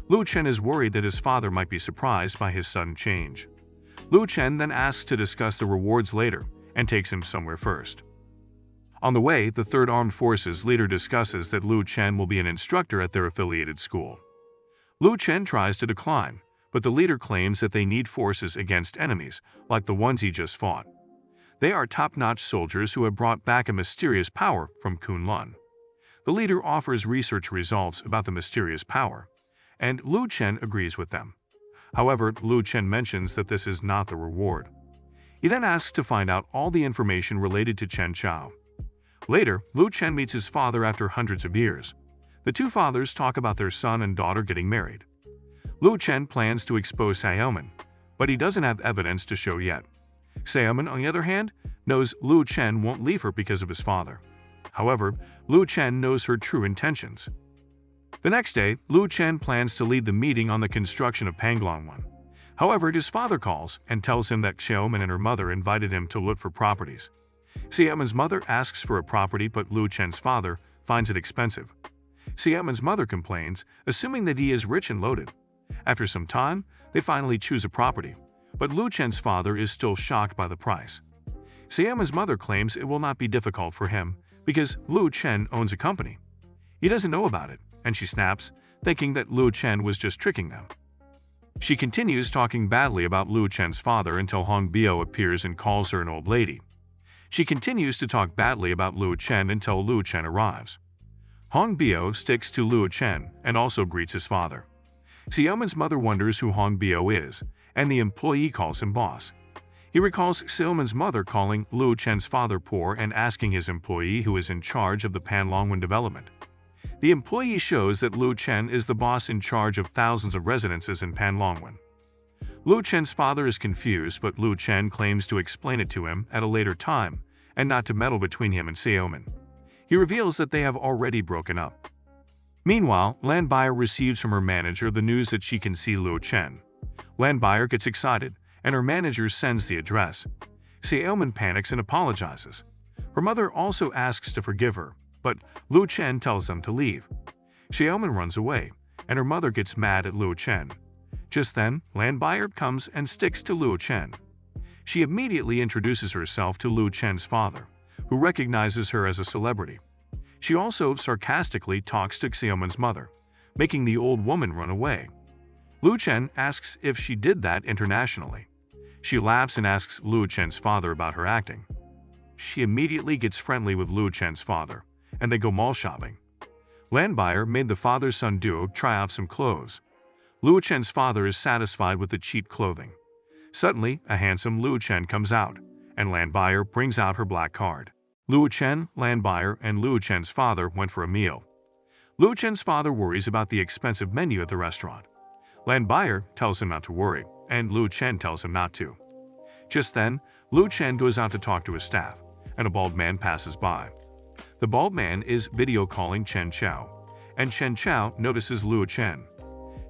Speaker 1: Lu Chen is worried that his father might be surprised by his sudden change. Lu Chen then asks to discuss the rewards later and takes him somewhere first. On the way, the Third Armed Forces leader discusses that Lu Chen will be an instructor at their affiliated school. Lu Chen tries to decline, but the leader claims that they need forces against enemies like the ones he just fought. They are top-notch soldiers who have brought back a mysterious power from Kunlun. The leader offers research results about the mysterious power, and Lu Chen agrees with them. However, Lu Chen mentions that this is not the reward. He then asks to find out all the information related to Chen Chao. Later, Lu Chen meets his father after hundreds of years. The two fathers talk about their son and daughter getting married. Lu Chen plans to expose Xiaoman, but he doesn't have evidence to show yet. Xiaoman, on the other hand, knows Lu Chen won't leave her because of his father. However, Lu Chen knows her true intentions. The next day, Lu Chen plans to lead the meeting on the construction of Panglongwan. However, his father calls and tells him that Xiaoman and her mother invited him to look for properties. Xiaoman's mother asks for a property, but Lu Chen's father finds it expensive. Xiaoman's mother complains, assuming that he is rich and loaded. After some time, they finally choose a property, but Lu Chen's father is still shocked by the price. Xiaoman's mother claims it will not be difficult for him because Lu Chen owns a company. He doesn't know about it, and she snaps, thinking that Lu Chen was just tricking them. She continues talking badly about Lu Chen's father until Hong Bio appears and calls her an old lady. She continues to talk badly about Lu Chen until Lu Chen arrives. Hong Bio sticks to Lu Chen and also greets his father. Xiaoman's mother wonders who Hong Bio is, and the employee calls him boss. He recalls Xiaoman's mother calling Lu Chen's father poor and asking his employee who is in charge of the Panlongwan development. The employee shows that Lu Chen is the boss in charge of thousands of residences in Panlongwan. Lu Chen's father is confused, but Lu Chen claims to explain it to him at a later time and not to meddle between him and Xiaoman. He reveals that they have already broken up. Meanwhile, Lan Bayer receives from her manager the news that she can see Lu Chen. Lan Bayer gets excited, and her manager sends the address. Xiaoman panics and apologizes. Her mother also asks to forgive her, but Lu Chen tells them to leave. Xiaoman runs away, and her mother gets mad at Lu Chen. Just then, Lan Bayer comes and sticks to Lu Chen. She immediately introduces herself to Lu Chen's father, who recognizes her as a celebrity. She also sarcastically talks to Xiaoman's mother, making the old woman run away. Lu Chen asks if she did that internationally. She laughs and asks Lu Chen's father about her acting. She immediately gets friendly with Lu Chen's father, and they go mall shopping. Lan Bayer made the father-son duo try out some clothes. Lu Chen's father is satisfied with the cheap clothing. Suddenly, a handsome Lu Chen comes out, and Lan Bayer brings out her black card. Lu Chen, Lan Bayer, and Lu Chen's father went for a meal. Lu Chen's father worries about the expensive menu at the restaurant. Lan Bayer tells him not to worry, and Lu Chen tells him not to. Just then, Lu Chen goes out to talk to his staff, and a bald man passes by. The bald man is video calling Chen Chao, and Chen Chao notices Lu Chen.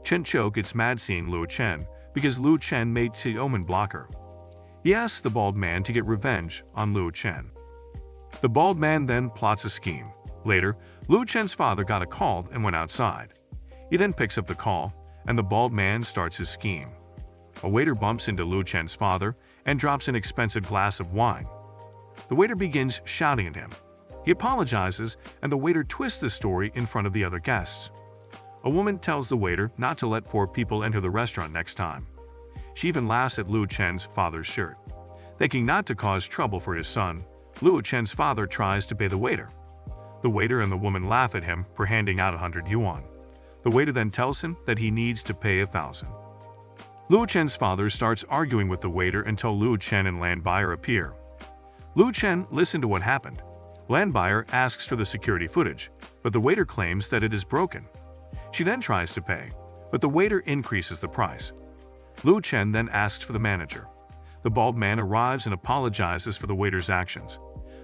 Speaker 1: Chen Chou gets mad seeing Luo Chen because Luo Chen made Xiaoman block her. He asks the bald man to get revenge on Luo Chen. The bald man then plots a scheme. Later, Luo Chen's father got a call and went outside. He then picks up the call, and the bald man starts his scheme. A waiter bumps into Luo Chen's father and drops an expensive glass of wine. The waiter begins shouting at him. He apologizes, and the waiter twists the story in front of the other guests. A woman tells the waiter not to let poor people enter the restaurant next time. She even laughs at Luo Chen's father's shirt. Thinking not to cause trouble for his son, Luo Chen's father tries to pay the waiter. The waiter and the woman laugh at him for handing out 100 yuan. The waiter then tells him that he needs to pay 1,000. Luo Chen's father starts arguing with the waiter until Luo Chen and Lan Baier appear. Luo Chen listened to what happened. Lan Baier asks for the security footage, but the waiter claims that it is broken. She then tries to pay, but the waiter increases the price. Luo Chen then asks for the manager. The bald man arrives and apologizes for the waiter's actions.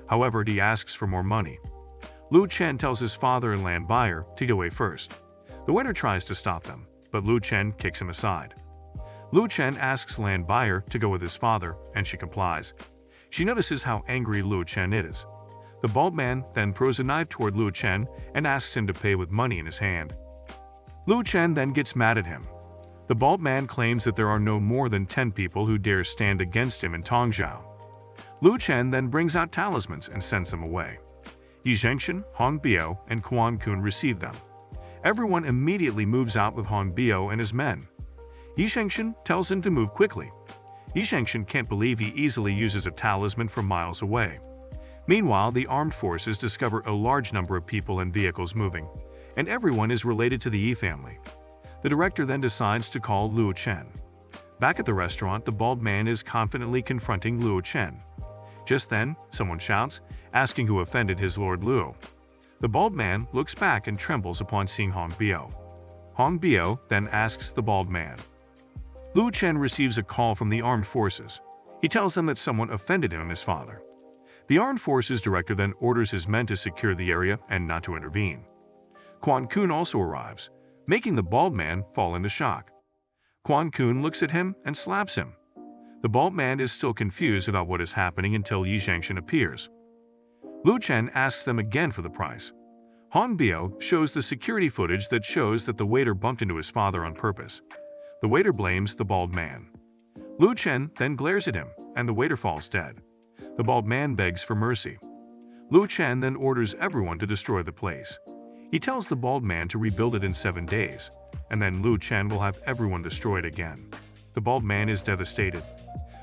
Speaker 1: However, he asks for more money. Luo Chen tells his father and Lan Baier to go away first. The waiter tries to stop them, but Luo Chen kicks him aside. Luo Chen asks Lan Baier to go with his father, and she complies. She notices how angry Luo Chen is. The bald man then throws a knife toward Luo Chen and asks him to pay with money in his hand. Luo Chen then gets mad at him. The bald man claims that there are no more than 10 people who dare stand against him in Tongzhou. Luo Chen then brings out talismans and sends them away. Yi Zhengshan, Hong Biao, and Quan Kun receive them. Everyone immediately moves out with Hong Biao and his men. Yi Zhengshan tells him to move quickly. Yi Zhengshan can't believe he easily uses a talisman from miles away. Meanwhile, the armed forces discover a large number of people and vehicles moving, and everyone is related to the Yi family. The director then decides to call Luo Chen. Back at the restaurant, the bald man is confidently confronting Luo Chen. Just then, someone shouts, asking who offended his lord Luo. The bald man looks back and trembles upon seeing Hong Biao. Hong Biao then asks the bald man. Luo Chen receives a call from the armed forces. He tells them that someone offended him and his father. The armed forces director then orders his men to secure the area and not to intervene. Quan Kun also arrives, making the bald man fall into shock. Quan Kun looks at him and slaps him. The bald man is still confused about what is happening until Yi Zhengshan appears. Luo Chen asks them again for the price. Hong Biao shows the security footage that shows that the waiter bumped into his father on purpose. The waiter blames the bald man. Luo Chen then glares at him, and the waiter falls dead. The bald man begs for mercy. Luo Chen then orders everyone to destroy the place. He tells the bald man to rebuild it in 7 days, and then Luo Chen will have everyone destroyed again. The bald man is devastated.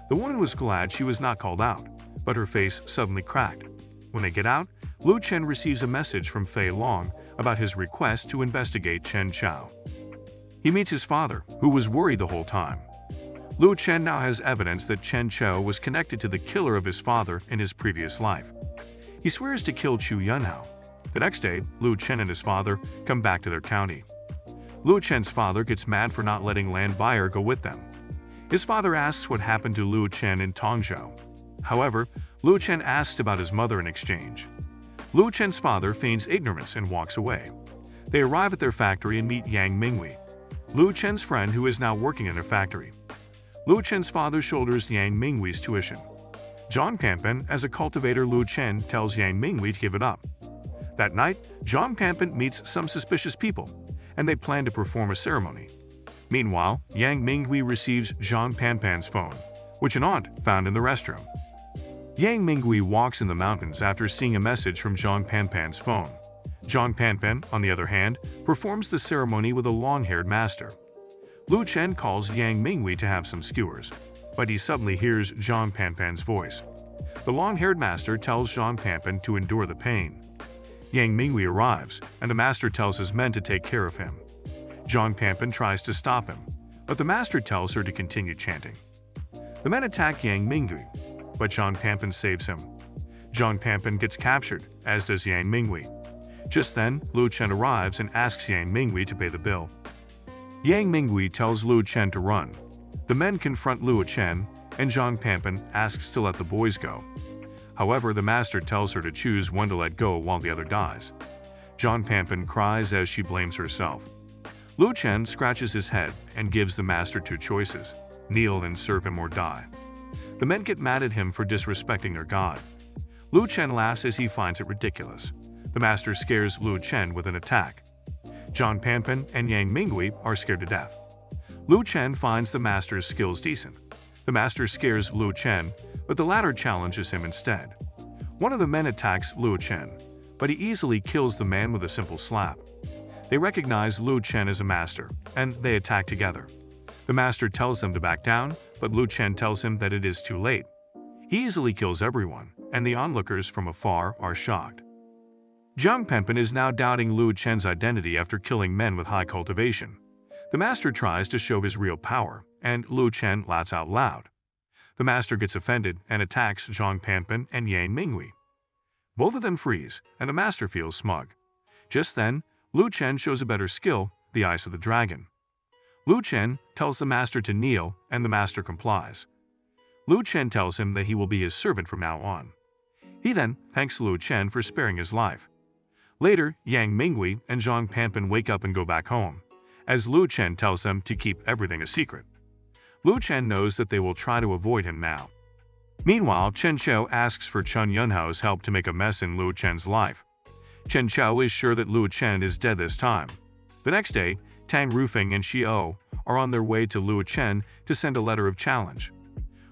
Speaker 1: The woman was glad she was not called out, but her face suddenly cracked. When they get out, Luo Chen receives a message from Fei Long about his request to investigate Chen Chao. He meets his father, who was worried the whole time. Luo Chen now has evidence that Chen Chao was connected to the killer of his father in his previous life. He swears to kill Chu Yunhao. The next day, Luo Chen and his father come back to their county. Luo Chen's father gets mad for not letting Lan Baier go with them. His father asks what happened to Luo Chen in Tongzhou. However, Luo Chen asks about his mother in exchange. Luo Chen's father feigns ignorance and walks away. They arrive at their factory and meet Yang Minghui, Luo Chen's friend who is now working in their factory. Luo Chen's father shoulders Yang Minghui's tuition. Zhang Panpan, as a cultivator, Luo Chen tells Yang Minghui to give it up. That night, Zhang Panpan meets some suspicious people, and they plan to perform a ceremony. Meanwhile, Yang Minghui receives Zhang Panpan's phone, which an aunt found in the restroom. Yang Minghui walks in the mountains after seeing a message from Zhang Panpan's phone. Zhang Panpan, on the other hand, performs the ceremony with a long-haired master. Luo Chen calls Yang Minghui to have some skewers, but he suddenly hears Zhang Panpan's voice. The long-haired master tells Zhang Panpan to endure the pain. Yang Minghui arrives, and the master tells his men to take care of him. Zhang Panpan tries to stop him, but the master tells her to continue chanting. The men attack Yang Minghui, but Zhang Panpan saves him. Zhang Panpan gets captured, as does Yang Minghui. Just then, Luo Chen arrives and asks Yang Minghui to pay the bill. Yang Minghui tells Luo Chen to run. The men confront Luo Chen, and Zhang Panpan asks to let the boys go. However, the master tells her to choose one to let go while the other dies. Zhang Panpan cries as she blames herself. Lu Chen scratches his head and gives the master two choices: kneel and serve him or die. The men get mad at him for disrespecting their god. Lu Chen laughs as he finds it ridiculous. The master scares Lu Chen with an attack. Zhang Panpan and Yang Mingui are scared to death. Lu Chen finds the master's skills decent. The master scares Lu Chen, but the latter challenges him instead. One of the men attacks Lu Chen, but he easily kills the man with a simple slap. They recognize Lu Chen as a master, and they attack together. The master tells them to back down, but Lu Chen tells him that it is too late. He easily kills everyone, and the onlookers from afar are shocked. Zhang Panpan is now doubting Lu Chen's identity after killing men with high cultivation. The master tries to show his real power, and Lu Chen laughs out loud. The master gets offended and attacks Zhang Panpan and Yang Mingui. Both of them freeze, and the master feels smug. Just then, Lu Chen shows a better skill, the Eyes of the Dragon. Lu Chen tells the master to kneel, and the master complies. Lu Chen tells him that he will be his servant from now on. He then thanks Lu Chen for sparing his life. Later, Yang Mingui and Zhang Panpan wake up and go back home, as Lu Chen tells them to keep everything a secret. Lu Chen knows that they will try to avoid him now. Meanwhile, Chen Qiu asks for Chen Yunhao's help to make a mess in Lu Chen's life. Chen Qiu is sure that Lu Chen is dead this time. The next day, Tang Rufeng and Xiao are on their way to Lu Chen to send a letter of challenge.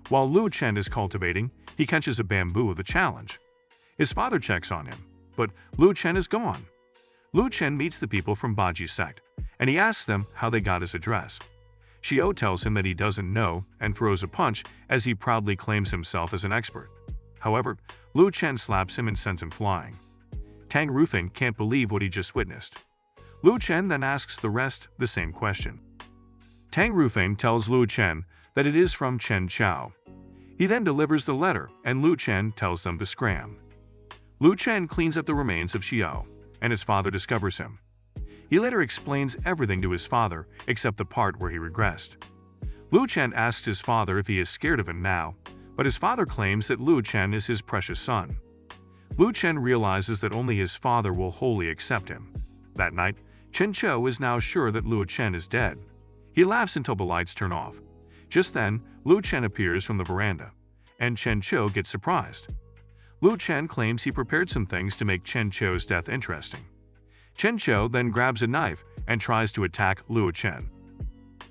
Speaker 1: While Lu Chen is cultivating, he catches a bamboo of the challenge. His father checks on him, but Lu Chen is gone. Lu Chen meets the people from Baji sect, and he asks them how they got his address. Xiao tells him that he doesn't know and throws a punch as he proudly claims himself as an expert. However, Lu Chen slaps him and sends him flying. Tang Rufeng can't believe what he just witnessed. Lu Chen then asks the rest the same question. Tang Rufeng tells Lu Chen that it is from Chen Qiao. He then delivers the letter, and Lu Chen tells them to scram. Lu Chen cleans up the remains of Xiao, and his father discovers him. He later explains everything to his father except the part where he regressed. Lu Chen asks his father if he is scared of him now, but his father claims that Lu Chen is his precious son. Lu Chen realizes that only his father will wholly accept him. That night, Chen Qiu is now sure that Lu Chen is dead. He laughs until the lights turn off. Just then, Lu Chen appears from the veranda, and Chen Qiu gets surprised. Lu Chen claims he prepared some things to make Chen Qiu's death interesting. Chen Qiu then grabs a knife and tries to attack Lu Chen.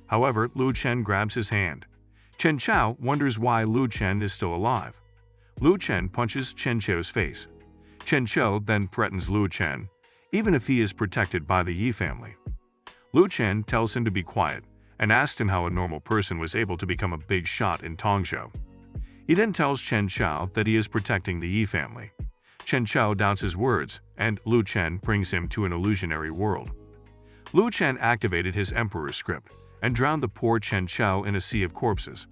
Speaker 1: However, Lu Chen grabs his hand. Chen Qiu wonders why Lu Chen is still alive. Lu Chen punches Chen Qiu's face. Chen Qiu then threatens Lu Chen, even if he is protected by the Yi family. Lu Chen tells him to be quiet and asks him how a normal person was able to become a big shot in Tongzhou. He then tells Chen Qiu that he is protecting the Yi family. Chen Qiu doubts his words, and Lu Chen brings him to an illusionary world. Lu Chen activated his emperor's script and drowned the poor Chen Qiu in a sea of corpses.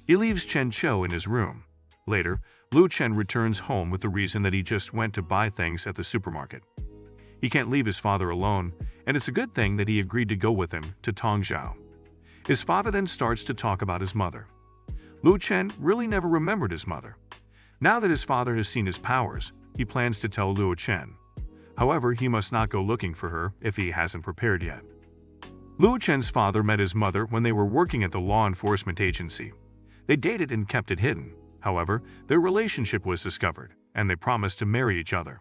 Speaker 1: He leaves Chen Qiu in his room. Later, Lu Chen returns home with the reason that he just went to buy things at the supermarket. He can't leave his father alone, and it's a good thing that he agreed to go with him to Tongzhou. His father then starts to talk about his mother. Lu Chen really never remembered his mother. Now that his father has seen his powers, he plans to tell Lu Chen. However, he must not go looking for her if he hasn't prepared yet. Lu Chen's father met his mother when they were working at the law enforcement agency. They dated and kept it hidden. However, their relationship was discovered, and they promised to marry each other.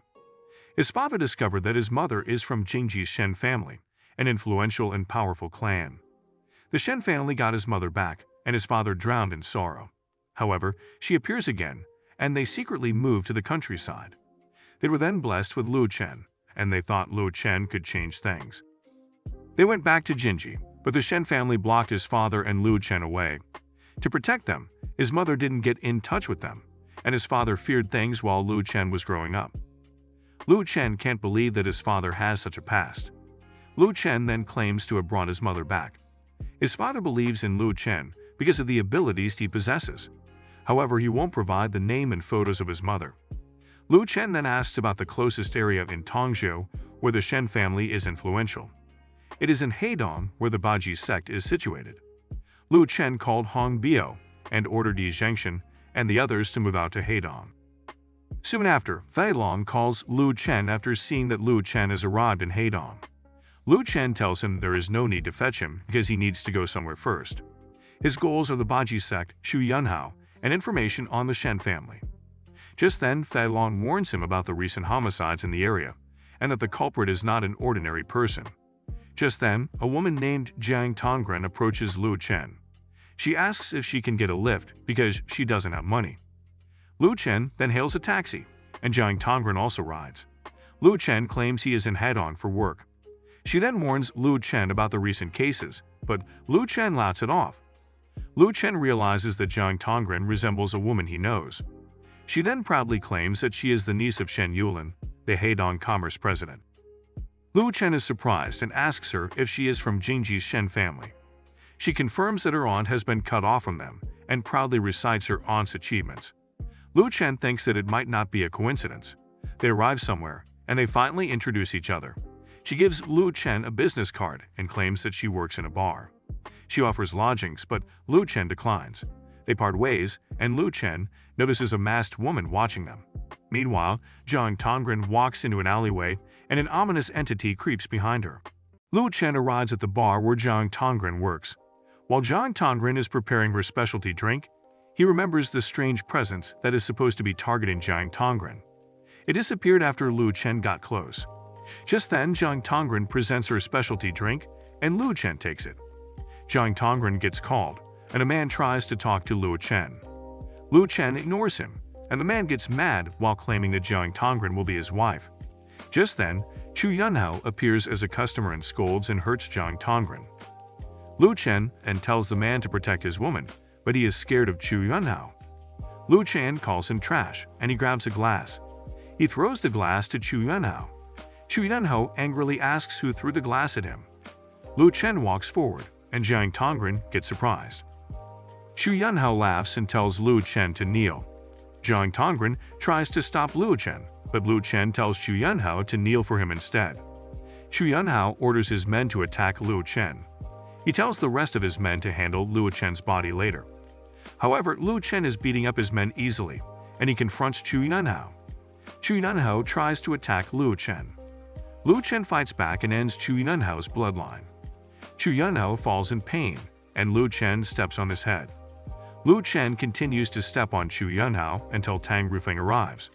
Speaker 1: His father discovered that his mother is from Jingji's Shen family, an influential and powerful clan. The Shen family got his mother back, and his father drowned in sorrow. However, she appears again, and they secretly moved to the countryside. They were then blessed with Lu Chen, and they thought Lu Chen could change things. They went back to Jingji, but the Shen family blocked his father and Lu Chen away. To protect them, his mother didn't get in touch with them, and his father feared things while Lu Chen was growing up. Lu Chen can't believe that his father has such a past. Lu Chen then claims to have brought his mother back. His father believes in Lu Chen because of the abilities he possesses. However, he won't provide the name and photos of his mother. Lu Chen then asks about the closest area in Tongzhou where the Shen family is influential. It is in Heidong where the Baji sect is situated. Lu Chen called Hong Biao and ordered Yi Zhengshan and the others to move out to Heidong. Soon after, Fei Long calls Lu Chen after seeing that Lu Chen has arrived in Heidong. Lu Chen tells him there is no need to fetch him because he needs to go somewhere first. His goals are the Baji sect, Shu Yunhao, and information on the Shen family. Just then, Fei Long warns him about the recent homicides in the area, and that the culprit is not an ordinary person. Just then, a woman named Jiang Tongren approaches Lu Chen. She asks if she can get a lift because she doesn't have money. Lu Chen then hails a taxi, and Jiang Tongren also rides. Lu Chen claims he is in head-on for work. She then warns Lu Chen about the recent cases, but Lu Chen louts it off. Lu Chen realizes that Jiang Tongren resembles a woman he knows. She then proudly claims that she is the niece of Shen Yulin, the head-on commerce president. Lu Chen is surprised and asks her if she is from Jingji's Shen family. She confirms that her aunt has been cut off from them and proudly recites her aunt's achievements. Lu Chen thinks that it might not be a coincidence. They arrive somewhere, and they finally introduce each other. She gives Lu Chen a business card and claims that she works in a bar. She offers lodgings, but Lu Chen declines. They part ways, and Lu Chen notices a masked woman watching them. Meanwhile, Jiang Tongren walks into an alleyway, and an ominous entity creeps behind her. Lu Chen arrives at the bar where Jiang Tongren works. While Jiang Tongren is preparing her specialty drink, he remembers the strange presence that is supposed to be targeting Jiang Tongren. It disappeared after Lu Chen got close. Just then, Jiang Tongren presents her specialty drink, and Lu Chen takes it. Jiang Tongren gets called, and a man tries to talk to Lu Chen. Lu Chen ignores him, and the man gets mad while claiming that Jiang Tongren will be his wife. Just then, Chu Yunhao appears as a customer and scolds and hurts Jiang Tongren. Lu Chen then tells the man to protect his woman, but he is scared of Chu Yunhao. Lu Chen calls him trash, and he grabs a glass. He throws the glass to Chu Yunhao. Chu Yunhao angrily asks who threw the glass at him. Lu Chen walks forward, and Jiang Tongren gets surprised. Chu Yunhao laughs and tells Lu Chen to kneel. Jiang Tongren tries to stop Lu Chen, but Lu Chen tells Chu Yunhao to kneel for him instead. Chu Yunhao orders his men to attack Lu Chen. He tells the rest of his men to handle Lu Chen's body later. However, Lu Chen is beating up his men easily, and he confronts Chu Yunhao. Chu Yunhao tries to attack Lu Chen. Lu Chen fights back and ends Chu Yunhao's bloodline. Chu Yunhao falls in pain, and Lu Chen steps on his head. Lu Chen continues to step on Chu Yunhao until Tang Rufeng arrives.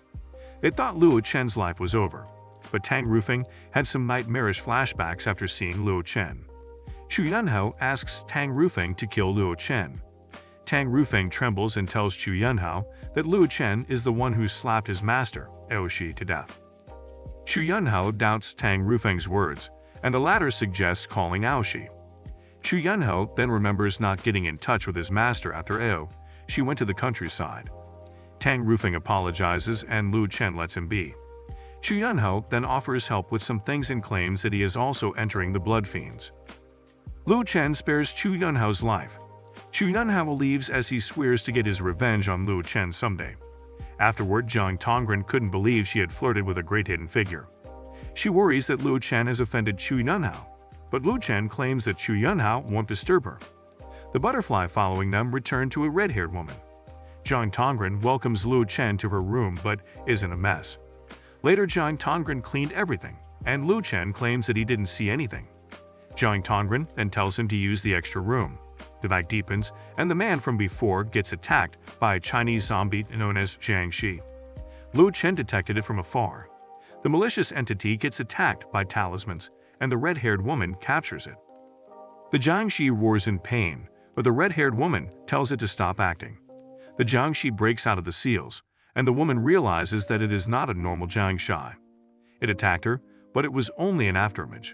Speaker 1: They thought Lu Chen's life was over, but Tang Rufeng had some nightmarish flashbacks after seeing Lu Chen. Chu Yunhao asks Tang Rufeng to kill Lu Chen. Tang Rufeng trembles and tells Chu Yunhao that Lu Chen is the one who slapped his master, Aoshi, to death. Chu Yunhao doubts Tang Rufeng's words, and the latter suggests calling Aoshi. Chu Yunhao then remembers not getting in touch with his master after Aoshi went to the countryside. Tang Rufeng apologizes and Lu Chen lets him be. Chu Yunhao then offers help with some things and claims that he is also entering the Blood Fiends. Lu Chen spares Chu Yunhao's life. Chu Yunhao leaves as he swears to get his revenge on Lu Chen someday. Afterward, Jiang Tongren couldn't believe she had flirted with a great hidden figure. She worries that Lu Chen has offended Chu Yunhao, but Lu Chen claims that Chu Yunhao won't disturb her. The butterfly following them return to a red-haired woman. Jiang Tongren welcomes Lu Chen to her room but is in a mess. Later, Jiang Tongren cleaned everything, and Lu Chen claims that he didn't see anything. Jiang Tongren then tells him to use the extra room. The night deepens, and the man from before gets attacked by a Chinese zombie known as Jiang Shi. Lu Chen detected it from afar. The malicious entity gets attacked by talismans, and the red-haired woman captures it. The Jiang Shi roars in pain, but the red-haired woman tells it to stop acting. The Jiang Shi breaks out of the seals, and the woman realizes that it is not a normal Jiang Shi. It attacked her, but it was only an afterimage.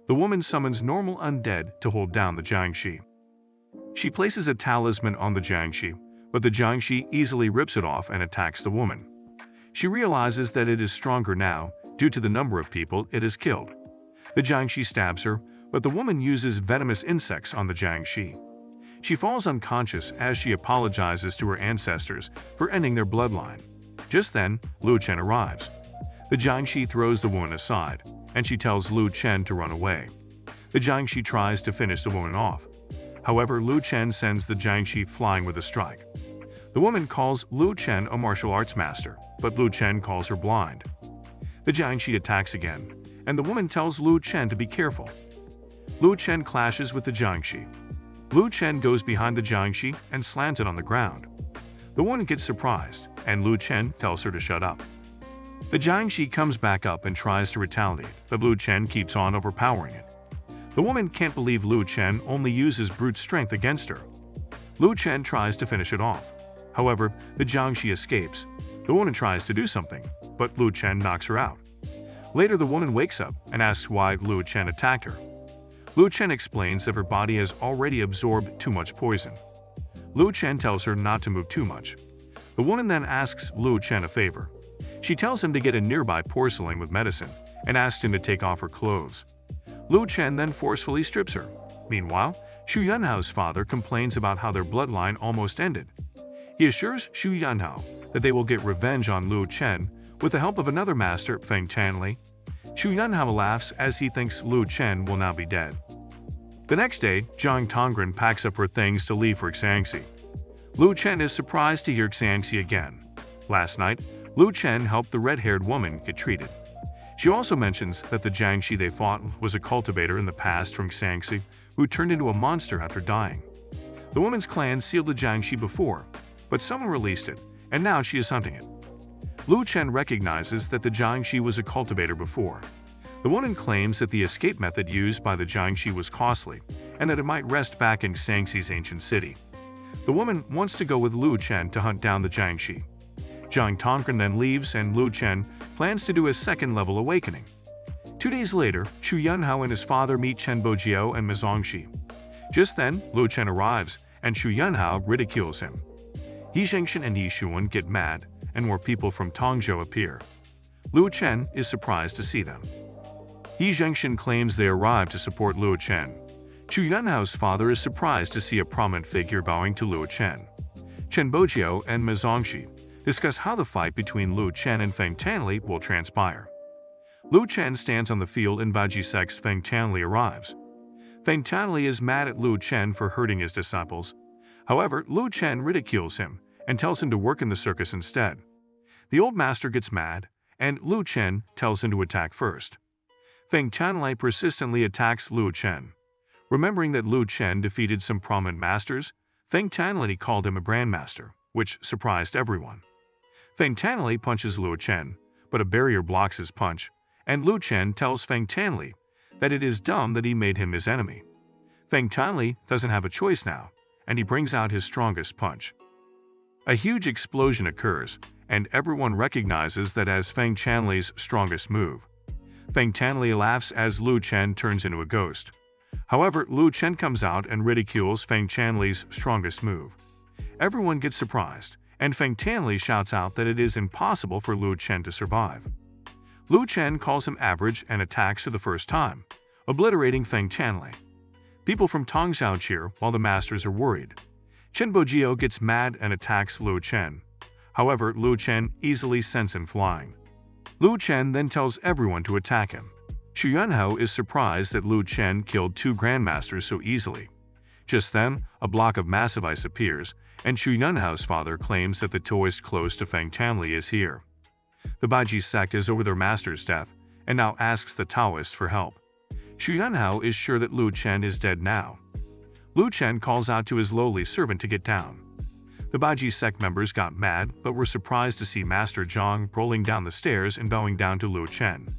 Speaker 1: The woman summons normal undead to hold down the Jiang Shi. She places a talisman on the Jiang Shi, but the Jiang Shi easily rips it off and attacks the woman. She realizes that it is stronger now due to the number of people it has killed. The Jiang Shi stabs her, but the woman uses venomous insects on the Jiang Shi. She falls unconscious as she apologizes to her ancestors for ending their bloodline. Just then, Lu Chen arrives. The Jiang Shi throws the woman aside, and she tells Lu Chen to run away. The Jiang Shi tries to finish the woman off. However, Lu Chen sends the Jiang Shi flying with a strike. The woman calls Lu Chen a martial arts master, but Lu Chen calls her blind. The Jiang Shi attacks again, and the woman tells Lu Chen to be careful. Lu Chen clashes with the Jiangshi. Lu Chen goes behind the Jiangshi and slams it on the ground. The woman gets surprised, and Lu Chen tells her to shut up. The Jiangshi comes back up and tries to retaliate, but Lu Chen keeps on overpowering it. The woman can't believe Lu Chen only uses brute strength against her. Lu Chen tries to finish it off. However, the Jiangshi escapes. The woman tries to do something, but Lu Chen knocks her out. Later, the woman wakes up and asks why Lu Chen attacked her. Lu Chen explains that her body has already absorbed too much poison. Lu Chen tells her not to move too much. The woman then asks Lu Chen a favor. She tells him to get a nearby porcelain with medicine and asks him to take off her clothes. Lu Chen then forcefully strips her. Meanwhile, Xu Yunhao's father complains about how their bloodline almost ended. He assures Xu Yunhao that they will get revenge on Lu Chen with the help of another master, Feng Tianli. Xu Yunhao laughs as he thinks Lu Chen will now be dead. The next day, Zhang Tongren packs up her things to leave for Xiangxi. Lu Chen is surprised to hear Xiangxi again. Last night, Lu Chen helped the red-haired woman get treated. She also mentions that the Jiangshi they fought was a cultivator in the past from Xiangxi who turned into a monster after dying. The woman's clan sealed the Jiangshi before, but someone released it, and now she is hunting it. Lu Chen recognizes that the Jiangshi was a cultivator before. The woman claims that the escape method used by the Jiangshi was costly, and that it might rest back in Xiangxi's ancient city. The woman wants to go with Lu Chen to hunt down the Jiangshi. Zhang Tongren then leaves, and Lu Chen plans to do a second-level awakening. 2 days later, Xu Yunhao and his father meet Chen Bojiu and Mizongxi. Just then, Lu Chen arrives, and Xu Yunhao ridicules him. He Zhengshan and Yi Xuan get mad, and more people from Tongzhou appear. Lu Chen is surprised to see them. Yi Zhengshan claims they arrived to support Lu Chen. Xu Yunhao's father is surprised to see a prominent figure bowing to Lu Chen. Chen Bojiu and Mizongxi discuss how the fight between Lu Chen and Feng Tianli will transpire. Lu Chen stands on the field and Baji Sect's Feng Tianli arrives. Feng Tianli is mad at Lu Chen for hurting his disciples. However, Lu Chen ridicules him and tells him to work in the circus instead. The old master gets mad, and Lu Chen tells him to attack first. Feng Tianli persistently attacks Lu Chen. Remembering that Lu Chen defeated some prominent masters, Feng Tianli called him a grandmaster, which surprised everyone. Feng Tianli punches Lu Chen, but a barrier blocks his punch, and Lu Chen tells Feng Tianli that it is dumb that he made him his enemy. Feng Tianli doesn't have a choice now, and he brings out his strongest punch. A huge explosion occurs, and everyone recognizes that as Feng Tianli's strongest move. Feng Tianli laughs as Lu Chen turns into a ghost. However, Lu Chen comes out and ridicules Feng Tianli's strongest move. Everyone gets surprised, and Feng Tianli shouts out that it is impossible for Lu Chen to survive. Lu Chen calls him average and attacks for the first time, obliterating Feng Tianli. People from Tongzhou cheer while the masters are worried. Chen Bojiu gets mad and attacks Lu Chen. However, Lu Chen easily sends him flying. Lu Chen then tells everyone to attack him. Xu Yunhao is surprised that Lu Chen killed 2 grandmasters so easily. Just then, a block of massive ice appears, and Xu Yunhao's father claims that the Taoist close to Feng Tianli is here. The Baiji sect is over their master's death, and now asks the Taoist for help. Xu Yunhao is sure that Lu Chen is dead now. Lu Chen calls out to his lowly servant to get down. The Baiji sect members got mad but were surprised to see Master Zhang rolling down the stairs and bowing down to Lu Chen.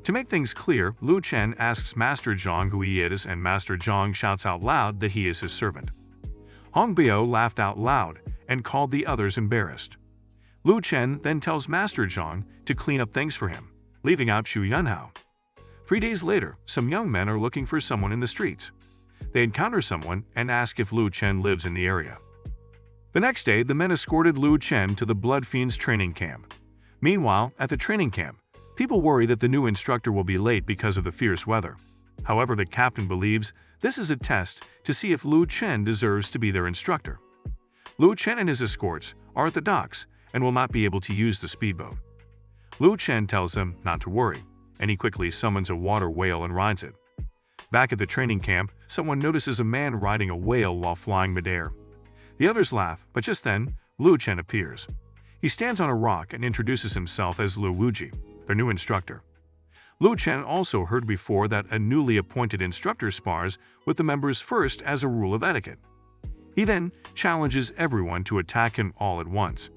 Speaker 1: To make things clear, Lu Chen asks Master Zhang who he is, and Master Zhang shouts out loud that he is his servant. Hong Biao laughed out loud and called the others embarrassed. Lu Chen then tells Master Zhang to clean up things for him, leaving out Xu Yunhao. 3 days later, some young men are looking for someone in the streets. They encounter someone and ask if Lu Chen lives in the area. The next day, the men escorted Lu Chen to the Blood Fiends training camp. Meanwhile, at the training camp, people worry that the new instructor will be late because of the fierce weather. However, the captain believes this is a test to see if Lu Chen deserves to be their instructor. Lu Chen and his escorts are at the docks and will not be able to use the speedboat. Lu Chen tells them not to worry, and he quickly summons a water whale and rides it. Back at the training camp, someone notices a man riding a whale while flying midair. The others laugh, but just then, Lu Chen appears. He stands on a rock and introduces himself as Luowuji, their new instructor. Lu Chen also heard before that a newly appointed instructor spars with the members first as a rule of etiquette. He then challenges everyone to attack him all at once.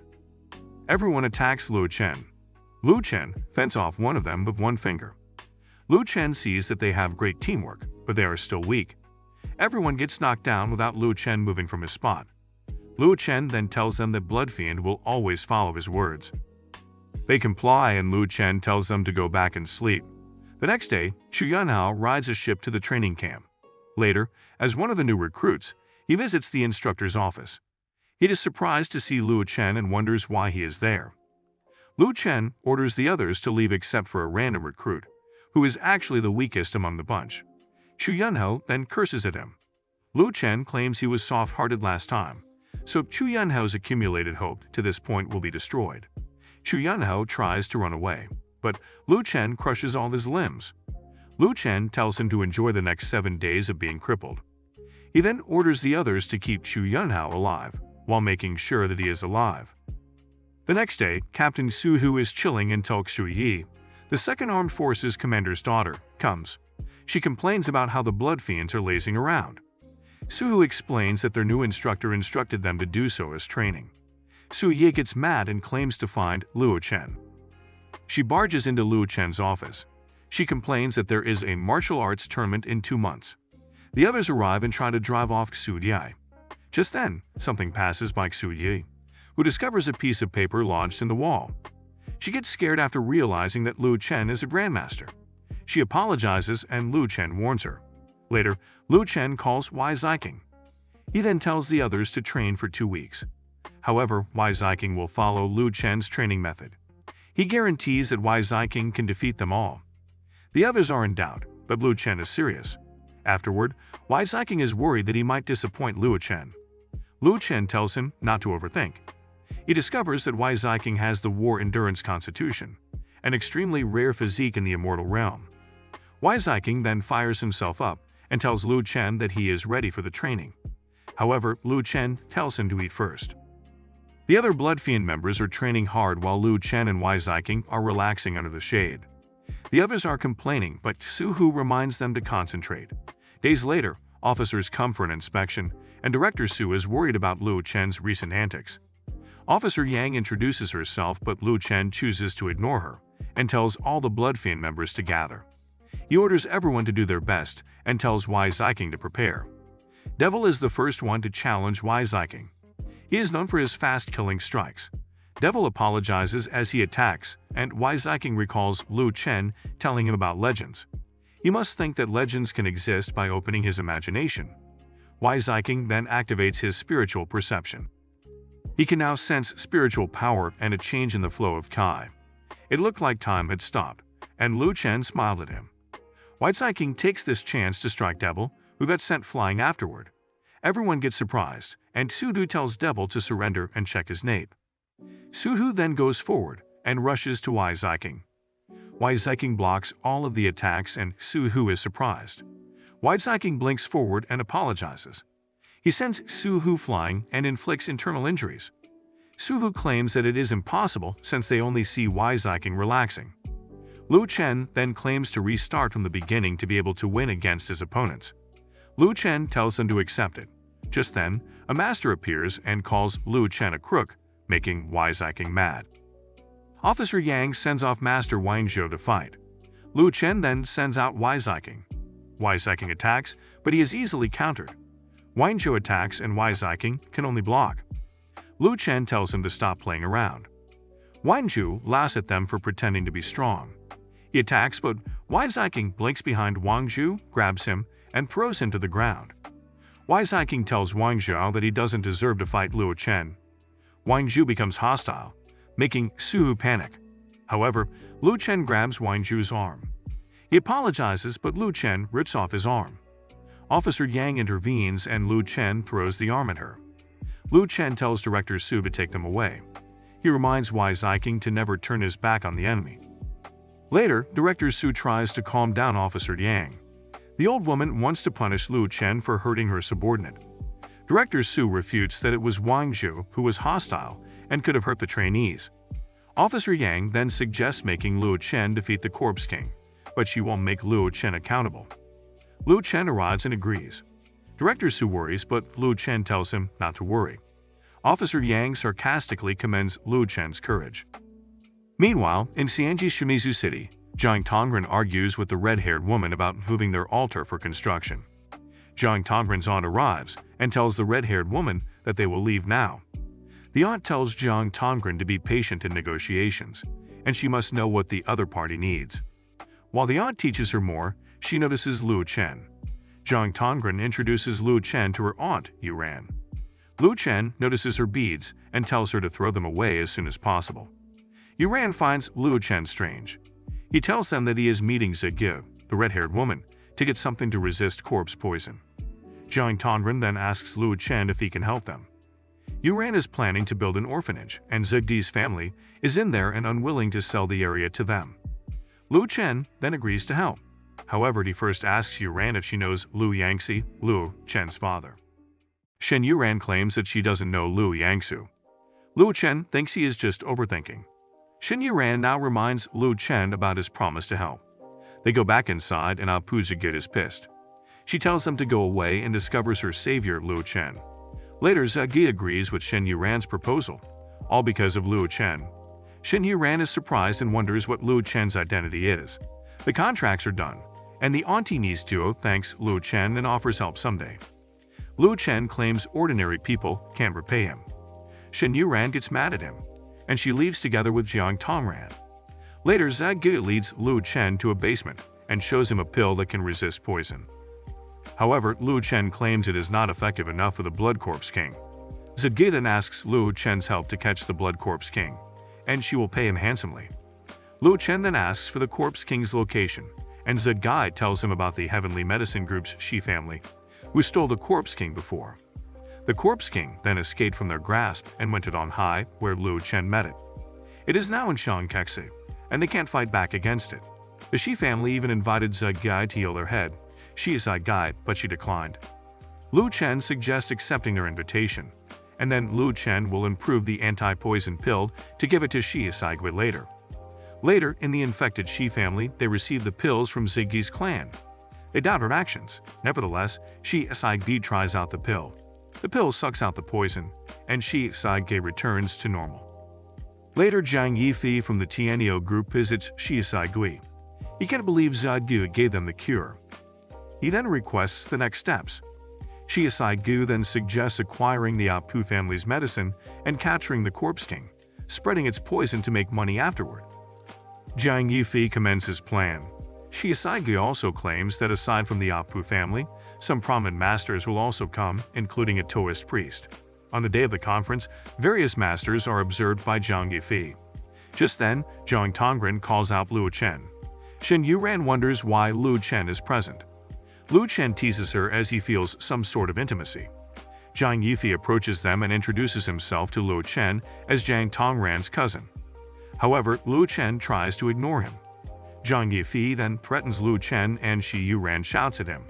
Speaker 1: Everyone attacks Lu Chen. Lu Chen fends off one of them with one finger. Lu Chen sees that they have great teamwork, but they are still weak. Everyone gets knocked down without Lu Chen moving from his spot. Lu Chen then tells them that Blood Fiend will always follow his words. They comply and Lu Chen tells them to go back and sleep. The next day, Chu Yunhao rides a ship to the training camp. Later, as one of the new recruits, he visits the instructor's office. He is surprised to see Lu Chen and wonders why he is there. Lu Chen orders the others to leave except for a random recruit, who is actually the weakest among the bunch. Chu Yunhao then curses at him. Lu Chen claims he was soft-hearted last time, so Chu Yunhao's accumulated hope to this point will be destroyed. Chu Yunhao tries to run away, but Lu Chen crushes all his limbs. Lu Chen tells him to enjoy the next 7 days of being crippled. He then orders the others to keep Chu Yunhao alive, while making sure that he is alive. The next day, Captain Su Hu is chilling until Xu Yi, the Second Armed Forces commander's daughter, comes. She complains about how the Blood Fiends are lazing around. Su Hu explains that their new instructor instructed them to do so as training. Su Yi gets mad and claims to find Luo Chen. She barges into Lu Chen's office. She complains that there is a martial arts tournament in 2 months. The others arrive and try to drive off Xu Yi. Just then, something passes by Xu Yi, who discovers a piece of paper lodged in the wall. She gets scared after realizing that Lu Chen is a grandmaster. She apologizes and Lu Chen warns her. Later, Lu Chen calls Wai Ziking. He then tells the others to train for 2 weeks. However, Wai Ziking will follow Lu Chen's training method. He guarantees that Wai Ziking can defeat them all. The others are in doubt, but Lu Chen is serious. Afterward, Wai Ziking is worried that he might disappoint Lu Chen. Lu Chen tells him not to overthink. He discovers that Wai Ziking has the war endurance constitution, an extremely rare physique in the immortal realm. Wai Ziking then fires himself up and tells Lu Chen that he is ready for the training. However, Lu Chen tells him to eat first. The other Blood Fiend members are training hard while Lu Chen and Wai Ziking are relaxing under the shade. The others are complaining, but Su Hu reminds them to concentrate. Days later, officers come for an inspection, and Director Su is worried about Lu Chen's recent antics. Officer Yang introduces herself, but Lu Chen chooses to ignore her and tells all the Blood Fiend members to gather. He orders everyone to do their best and tells Wai Ziking to prepare. Devil is the first one to challenge Wai Ziking. He is known for his fast-killing strikes. Devil apologizes as he attacks, and Wai Ziking recalls Lu Chen telling him about legends. He must think that legends can exist by opening his imagination. Wai Ziking then activates his spiritual perception. He can now sense spiritual power and a change in the flow of Kai. It looked like time had stopped, and Lu Chen smiled at him. Wai Ziking takes this chance to strike Devil, who got sent flying afterward. Everyone gets surprised, and Su Hu tells Devil to surrender and check his nape. Su Hu then goes forward and rushes to Wai Ziking. Wai Ziking blocks all of the attacks and Su Hu is surprised. Wai Ziking blinks forward and apologizes. He sends Su Hu flying and inflicts internal injuries. Su Hu claims that it is impossible since they only see Wai Ziking relaxing. Lu Chen then claims to restart from the beginning to be able to win against his opponents. Lu Chen tells them to accept it. Just then, a master appears and calls Lu Chen a crook, making Wai Ziking mad. Officer Yang sends off Master Wangzhou to fight. Lu Chen then sends out Wai Ziking. Wai Ziking attacks, but he is easily countered. Wangzhou attacks and Wai Ziking can only block. Lu Chen tells him to stop playing around. Wangzhou laughs at them for pretending to be strong. He attacks, but Wai Ziking blinks behind Wangzhou, grabs him, and throws him to the ground. Wai Ziking tells Wangzhou that he doesn't deserve to fight Luo Chen. Wangzhou becomes hostile, making Su Hu panic. However, Lu Chen grabs Wangzhou's arm. He apologizes, but Lu Chen rips off his arm. Officer Yang intervenes and Lu Chen throws the arm at her. Lu Chen tells Director Su to take them away. He reminds Wai Ziking to never turn his back on the enemy. Later, Director Su tries to calm down Officer Yang. The old woman wants to punish Lu Chen for hurting her subordinate. Director Su refutes that it was Wangzhou who was hostile and could have hurt the trainees. Officer Yang then suggests making Lu Chen defeat the Corpse King, but she won't make Luo Chen accountable. Luo Chen arrives and agrees. Director Su worries, but Luo Chen tells him not to worry. Officer Yang sarcastically commends Luo Chen's courage. Meanwhile, in Xianji Shimizu City, Jiang Tongren argues with the red-haired woman about moving their altar for construction. Jiang Tongren's aunt arrives and tells the red-haired woman that they will leave now. The aunt tells Jiang Tongren to be patient in negotiations, and she must know what the other party needs. While the aunt teaches her more, she notices Luo Chen. Jiang Tongren introduces Luo Chen to her aunt, Yuran. Luo Chen notices her beads and tells her to throw them away as soon as possible. Yuran finds Luo Chen strange. He tells them that he is meeting Zige, the red-haired woman, to get something to resist corpse poison. Jiang Tongren then asks Luo Chen if he can help them. Yuran is planning to build an orphanage, and Zige's family is in there and unwilling to sell the area to them. Luo Chen then agrees to help. However, he first asks Yuran if she knows Lu Yangxi, Luo Chen's father. Shen Yuran claims that she doesn't know Lu Yangxu. Luo Chen thinks he is just overthinking. Shen Yuran now reminds Luo Chen about his promise to help. They go back inside and Apu Zige is pissed. She tells them to go away and discovers her savior, Luo Chen. Later, Zige agrees with Shen Yuran's proposal, all because of Luo Chen. Shen Yuran is surprised and wonders what Luo Chen's identity is. The contracts are done, and the auntie niece duo thanks Luo Chen and offers help someday. Luo Chen claims ordinary people can't repay him. Shen Yuran gets mad at him, and she leaves together with Jiang Tongren. Later, Zige leads Luo Chen to a basement and shows him a pill that can resist poison. However, Luo Chen claims it is not effective enough for the Blood Corpse King. Zige then asks Luo Chen's help to catch the Blood Corpse King, and she will pay him handsomely. Luo Chen then asks for the Corpse King's location, and Zige tells him about the Heavenly Medicine Group's Shi family, who stole the Corpse King before. The Corpse King then escaped from their grasp and went to On High, where Luo Chen met it. It is now in Xiangkexi, and they can't fight back against it. The Shi family even invited Zige to heal their head. She is Zige, but she declined. Luo Chen suggests accepting their invitation, and then Luo Chen will improve the anti-poison pill to give it to Shi Zige later. Later, in the infected Shi family, they receive the pills from Zige's clan. They doubt her actions. Nevertheless, Shi Zige tries out the pill. The pill sucks out the poison, and Shi Zige returns to normal. Later, Jiang Yifi from the Tianyo group visits Shi Zige. He can't believe Zige gave them the cure. He then requests the next steps. Shi Zige then suggests acquiring the Apu family's medicine and capturing the Corpse King, spreading its poison to make money afterward. Jiang Yifi commends his plan. Shi Zige also claims that aside from the Apu family, some prominent masters will also come, including a Taoist priest. On the day of the conference, various masters are observed by Jiang Yifi. Just then, Jiang Tongren calls out Luo Chen. Shen Yuran wonders why Luo Chen is present. Luo Chen teases her as he feels some sort of intimacy. Jiang Yifi approaches them and introduces himself to Luo Chen as Jiang Tongren's cousin. However, Luo Chen tries to ignore him. Jiang Yifi then threatens Luo Chen and Shi Yuran shouts at him.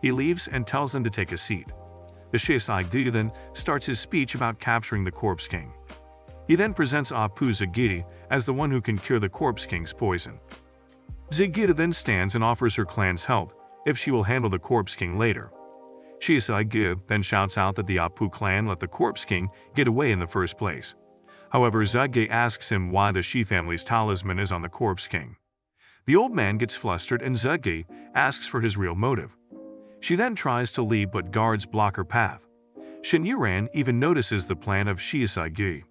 Speaker 1: He leaves and tells them to take a seat. The Shi Zige then starts his speech about capturing the Corpse King. He then presents Apu Zige as the one who can cure the Corpse King's poison. Zige then stands and offers her clan's help if she will handle the Corpse King later. Shi Zige then shouts out that the Apu clan let the Corpse King get away in the first place. However, Zige asks him why the Shi family's talisman is on the Corpse King. The old man gets flustered and Zige asks for his real motive. She then tries to leave but guards block her path. Shen Yuran even notices the plan of Shi Zige.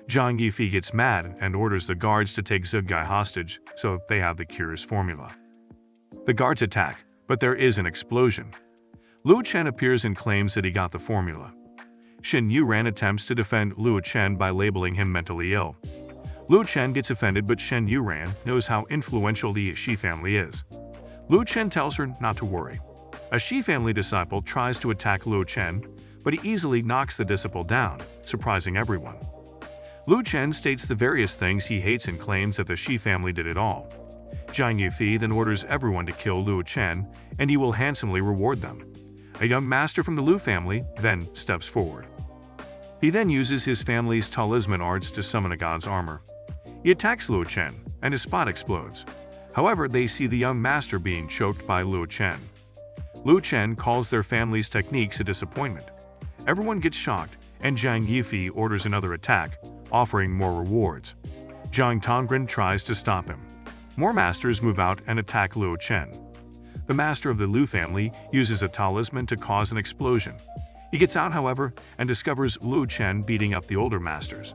Speaker 1: Jiang Yifi gets mad and orders the guards to take Zige hostage so they have the cure's formula. The guards attack, but there is an explosion. Luo Chen appears and claims that he got the formula. Shen Yuran attempts to defend Luo Chen by labeling him mentally ill. Luo Chen gets offended, but Shen Yuran knows how influential the Shi family is. Luo Chen tells her not to worry. A Shi family disciple tries to attack Luo Chen, but he easily knocks the disciple down, surprising everyone. Luo Chen states the various things he hates and claims that the Shi family did it all. Jiang Yifi then orders everyone to kill Luo Chen, and he will handsomely reward them. A young master from the Lu family then steps forward. He then uses his family's talisman arts to summon a god's armor. He attacks Luo Chen, and his spot explodes. However, they see the young master being choked by Luo Chen. Luo Chen calls their family's techniques a disappointment. Everyone gets shocked, and Zhang Yifi orders another attack, offering more rewards. Zhang Tongren tries to stop him. More masters move out and attack Luo Chen. The master of the Lu family uses a talisman to cause an explosion. He gets out, however, and discovers Luo Chen beating up the older masters.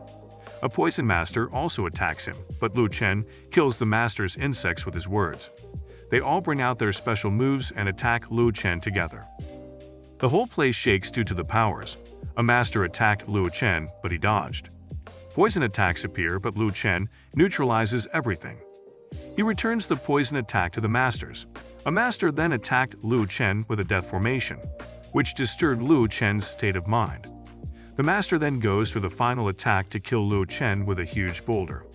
Speaker 1: A poison master also attacks him, but Luo Chen kills the master's insects with his words. They all bring out their special moves and attack Luo Chen together. The whole place shakes due to the powers. A master attacked Luo Chen, but he dodged. Poison attacks appear, but Luo Chen neutralizes everything. He returns the poison attack to the masters. A master then attacked Luo Chen with a death formation, which disturbed Luo Chen's state of mind. The master then goes for the final attack to kill Luo Chen with a huge boulder.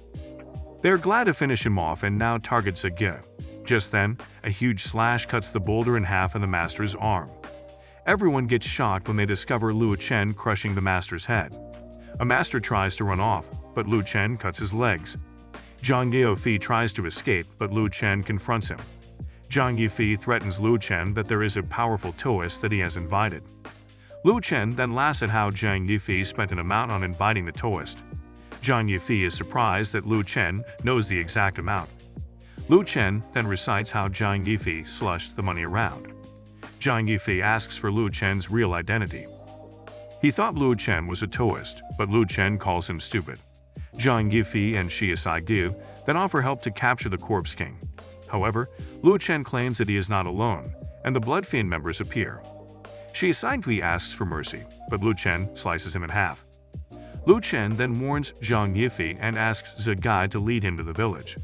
Speaker 1: They are glad to finish him off and now target Zege. Just then, a huge slash cuts the boulder in half in the master's arm. Everyone gets shocked when they discover Luo Chen crushing the master's head. A master tries to run off, but Luo Chen cuts his legs. Zhang Yifi tries to escape, but Luo Chen confronts him. Zhang Yifi threatens Luo Chen that there is a powerful Taoist that he has invited. Luo Chen then laughs at how Zhang Yifi spent an amount on inviting the Taoist. Zhang Yifi is surprised that Luo Chen knows the exact amount. Luo Chen then recites how Zhang Yifi slushed the money around. Zhang Yifi asks for Luo Chen's real identity. He thought Luo Chen was a Taoist, but Luo Chen calls him stupid. Zhang Yifi and Shiasai Gu then offer help to capture the Corpse King. However, Luo Chen claims that he is not alone, and the Blood Fiend members appear. Shiasai Gu asks for mercy, but Luo Chen slices him in half. Luo Chen then warns Zhang Yifi and asks Zege to lead him to the village.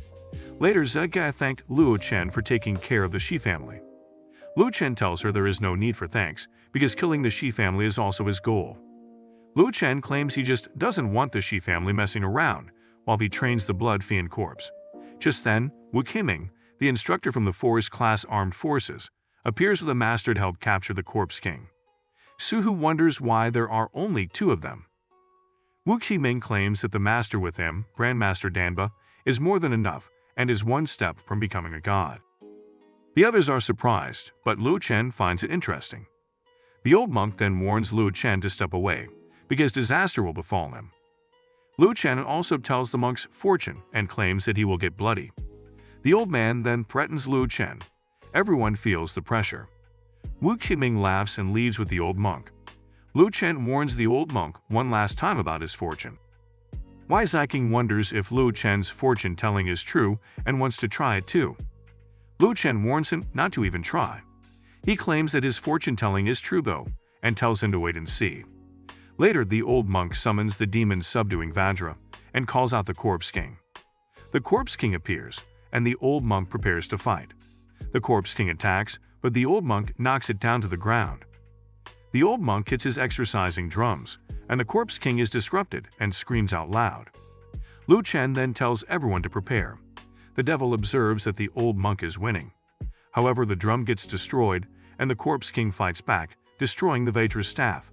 Speaker 1: Later, Zege thanked Luo Chen for taking care of the Shi family. Luo Chen tells her there is no need for thanks, because killing the Shi family is also his goal. Luo Chen claims he just doesn't want the Shi family messing around while he trains the Blood Fiend Corps. Just then, Wu Qiming, the instructor from the Forest-class armed forces, appears with a master to help capture the Corpse King. Suhu wonders why there are only two of them. Wu Qiming claims that the master with him, Grandmaster Danba, is more than enough and is one step from becoming a god. The others are surprised, but Luo Chen finds it interesting. The old monk then warns Luo Chen to step away, because disaster will befall him. Luo Chen also tells the monk's fortune and claims that he will get bloody. The old man then threatens Luo Chen. Everyone feels the pressure. Wu Qiming laughs and leaves with the old monk. Luo Chen warns the old monk one last time about his fortune. Wai Ziking wonders if Luo Chen's fortune-telling is true and wants to try it too. Luo Chen warns him not to even try. He claims that his fortune-telling is true though, and tells him to wait and see. Later, the old monk summons the demon subduing Vajra and calls out the Corpse King. The Corpse King appears, and the old monk prepares to fight. The Corpse King attacks, but the old monk knocks it down to the ground. The old monk hits his exorcising drums, and the Corpse King is disrupted and screams out loud. Luo Chen then tells everyone to prepare. The devil observes that the old monk is winning. However, the drum gets destroyed, and the Corpse King fights back, destroying the Vadra's staff.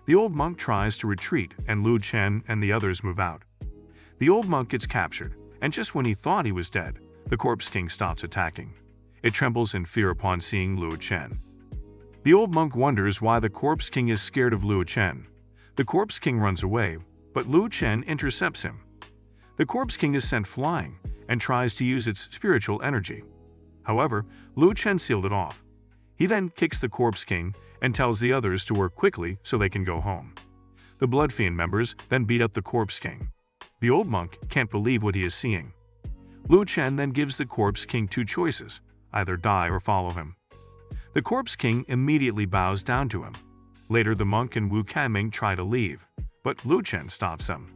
Speaker 1: The old monk tries to retreat, and Luo Chen and the others move out. The old monk gets captured, and just when he thought he was dead, the Corpse King stops attacking. It trembles in fear upon seeing Luo Chen. The old monk wonders why the Corpse King is scared of Luo Chen. The Corpse King runs away, but Luo Chen intercepts him. The Corpse King is sent flying and tries to use its spiritual energy. However, Luo Chen sealed it off. He then kicks the Corpse King and tells the others to work quickly so they can go home. The Blood Fiend members then beat up the Corpse King. The old monk can't believe what he is seeing. Luo Chen then gives the Corpse King two choices, either die or follow him. The Corpse King immediately bows down to him. Later, the monk and Wu Qiming try to leave, but Luo Chen stops them.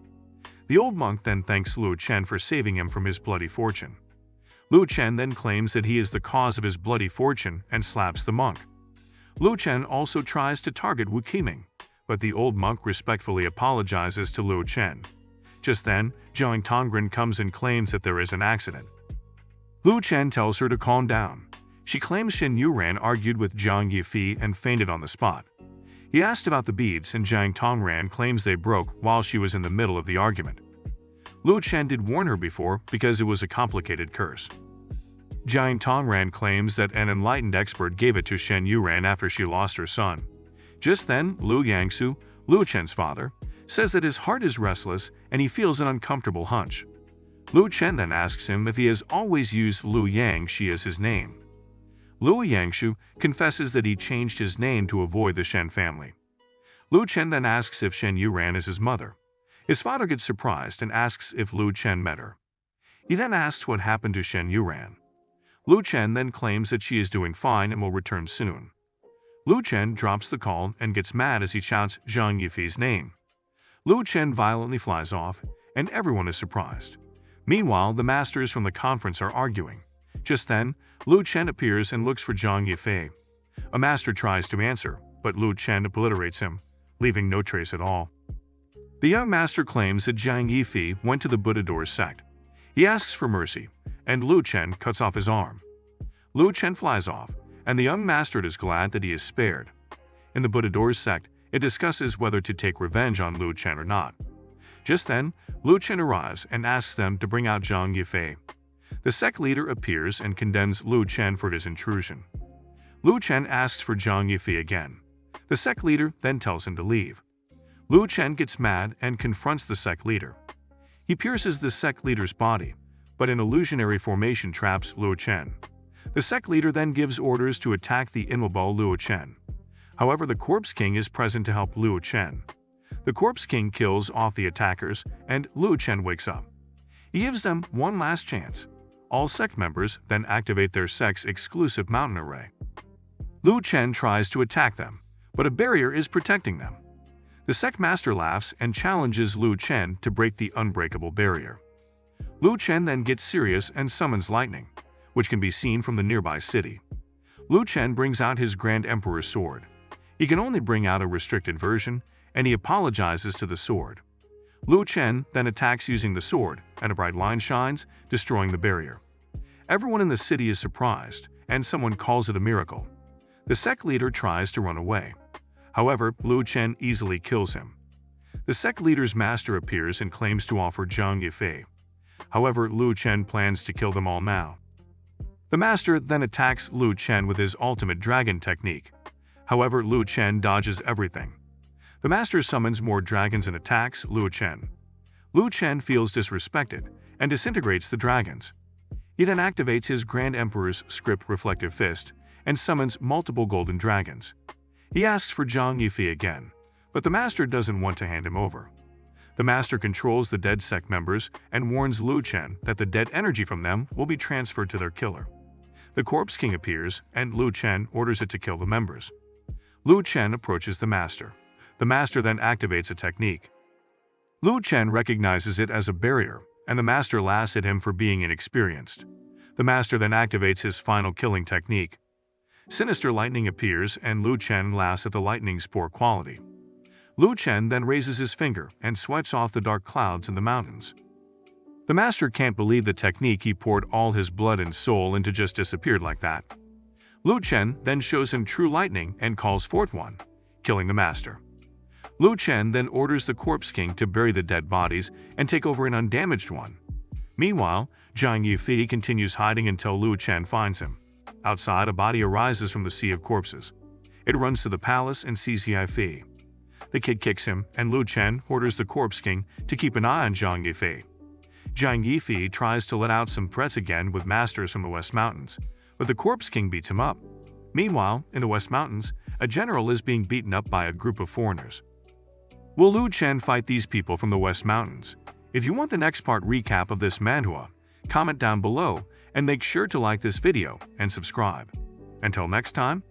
Speaker 1: The old monk then thanks Luo Chen for saving him from his bloody fortune. Luo Chen then claims that he is the cause of his bloody fortune and slaps the monk. Luo Chen also tries to target Wu Qiming, but the old monk respectfully apologizes to Luo Chen. Just then, Zhang Tongren comes and claims that there is an accident. Luo Chen tells her to calm down. She claims Shen Yuran argued with Zhang Yifi and fainted on the spot. He asked about the beads, and Zhang Tongren claims they broke while she was in the middle of the argument. Luo Chen did warn her before because it was a complicated curse. Jiang Tongran claims that an enlightened expert gave it to Shen Yuran after she lost her son. Just then, Lu Yangsu, Lu Chen's father, says that his heart is restless and he feels an uncomfortable hunch. Lu Chen then asks him if he has always used Lu Yangshi as his name. Lu Yangshu confesses that he changed his name to avoid the Shen family. Lu Chen then asks if Shen Yuran is his mother. His father gets surprised and asks if Lu Chen met her. He then asks what happened to Shen Yuran. Lu Chen then claims that she is doing fine and will return soon. Lu Chen drops the call and gets mad as he shouts Zhang Yifi's name. Lu Chen violently flies off, and everyone is surprised. Meanwhile, the masters from the conference are arguing. Just then, Lu Chen appears and looks for Zhang Yifei. A master tries to answer, but Lu Chen obliterates him, leaving no trace at all. The young master claims that Zhang Yifi went to the Buddha sect. He asks for mercy, and Lu Chen cuts off his arm. Lu Chen flies off, and the young master is glad that he is spared. In the Buddha sect, it discusses whether to take revenge on Lu Chen or not. Just then, Lu Chen arrives and asks them to bring out Zhang Yifei. The sect leader appears and condemns Lu Chen for his intrusion. Lu Chen asks for Zhang Yifi again. The sect leader then tells him to leave. Lu Chen gets mad and confronts the sect leader. He pierces the sect leader's body, but an illusionary formation traps Lu Chen. The sect leader then gives orders to attack the immobile Lu Chen. However, the Corpse King is present to help Lu Chen. The Corpse King kills off the attackers, and Lu Chen wakes up. He gives them one last chance. All sect members then activate their sect's exclusive mountain array. Lu Chen tries to attack them, but a barrier is protecting them. The sect master laughs and challenges Lu Chen to break the unbreakable barrier. Lu Chen then gets serious and summons lightning, which can be seen from the nearby city. Lu Chen brings out his Grand Emperor's sword. He can only bring out a restricted version, and he apologizes to the sword. Lu Chen then attacks using the sword, and a bright line shines, destroying the barrier. Everyone in the city is surprised, and someone calls it a miracle. The sect leader tries to run away. However, Lu Chen easily kills him. The sect leader's master appears and claims to offer Zhang Yifei. However, Lu Chen plans to kill them all now. The master then attacks Lu Chen with his ultimate dragon technique. However, Lu Chen dodges everything. The master summons more dragons and attacks Lu Chen. Lu Chen feels disrespected and disintegrates the dragons. He then activates his Grand Emperor's script reflective fist and summons multiple golden dragons. He asks for Zhang Yifi again, but the master doesn't want to hand him over. The master controls the dead sect members and warns Lu Chen that the dead energy from them will be transferred to their killer. The Corpse King appears, and Lu Chen orders it to kill the members. Lu Chen approaches the master. The master then activates a technique. Lu Chen recognizes it as a barrier, and the master laughs at him for being inexperienced. The master then activates his final killing technique. Sinister lightning appears, and Lu Chen laughs at the lightning's poor quality. Lu Chen then raises his finger and swipes off the dark clouds in the mountains. The master can't believe the technique he poured all his blood and soul into just disappeared like that. Lu Chen then shows him true lightning and calls forth one, killing the master. Lu Chen then orders the Corpse King to bury the dead bodies and take over an undamaged one. Meanwhile, Zhang Yifi continues hiding until Lu Chen finds him. Outside, a body arises from the sea of corpses. It runs to the palace and sees Yifi. The kid kicks him, and Lu Chen orders the Corpse King to keep an eye on Zhang Yifi. Zhang Yifi tries to let out some threats again with masters from the West Mountains, but the Corpse King beats him up. Meanwhile, in the West Mountains, a general is being beaten up by a group of foreigners. Will Lu Chen fight these people from the West Mountains? If you want the next part recap of this manhwa, comment down below and make sure to like this video and subscribe. Until next time,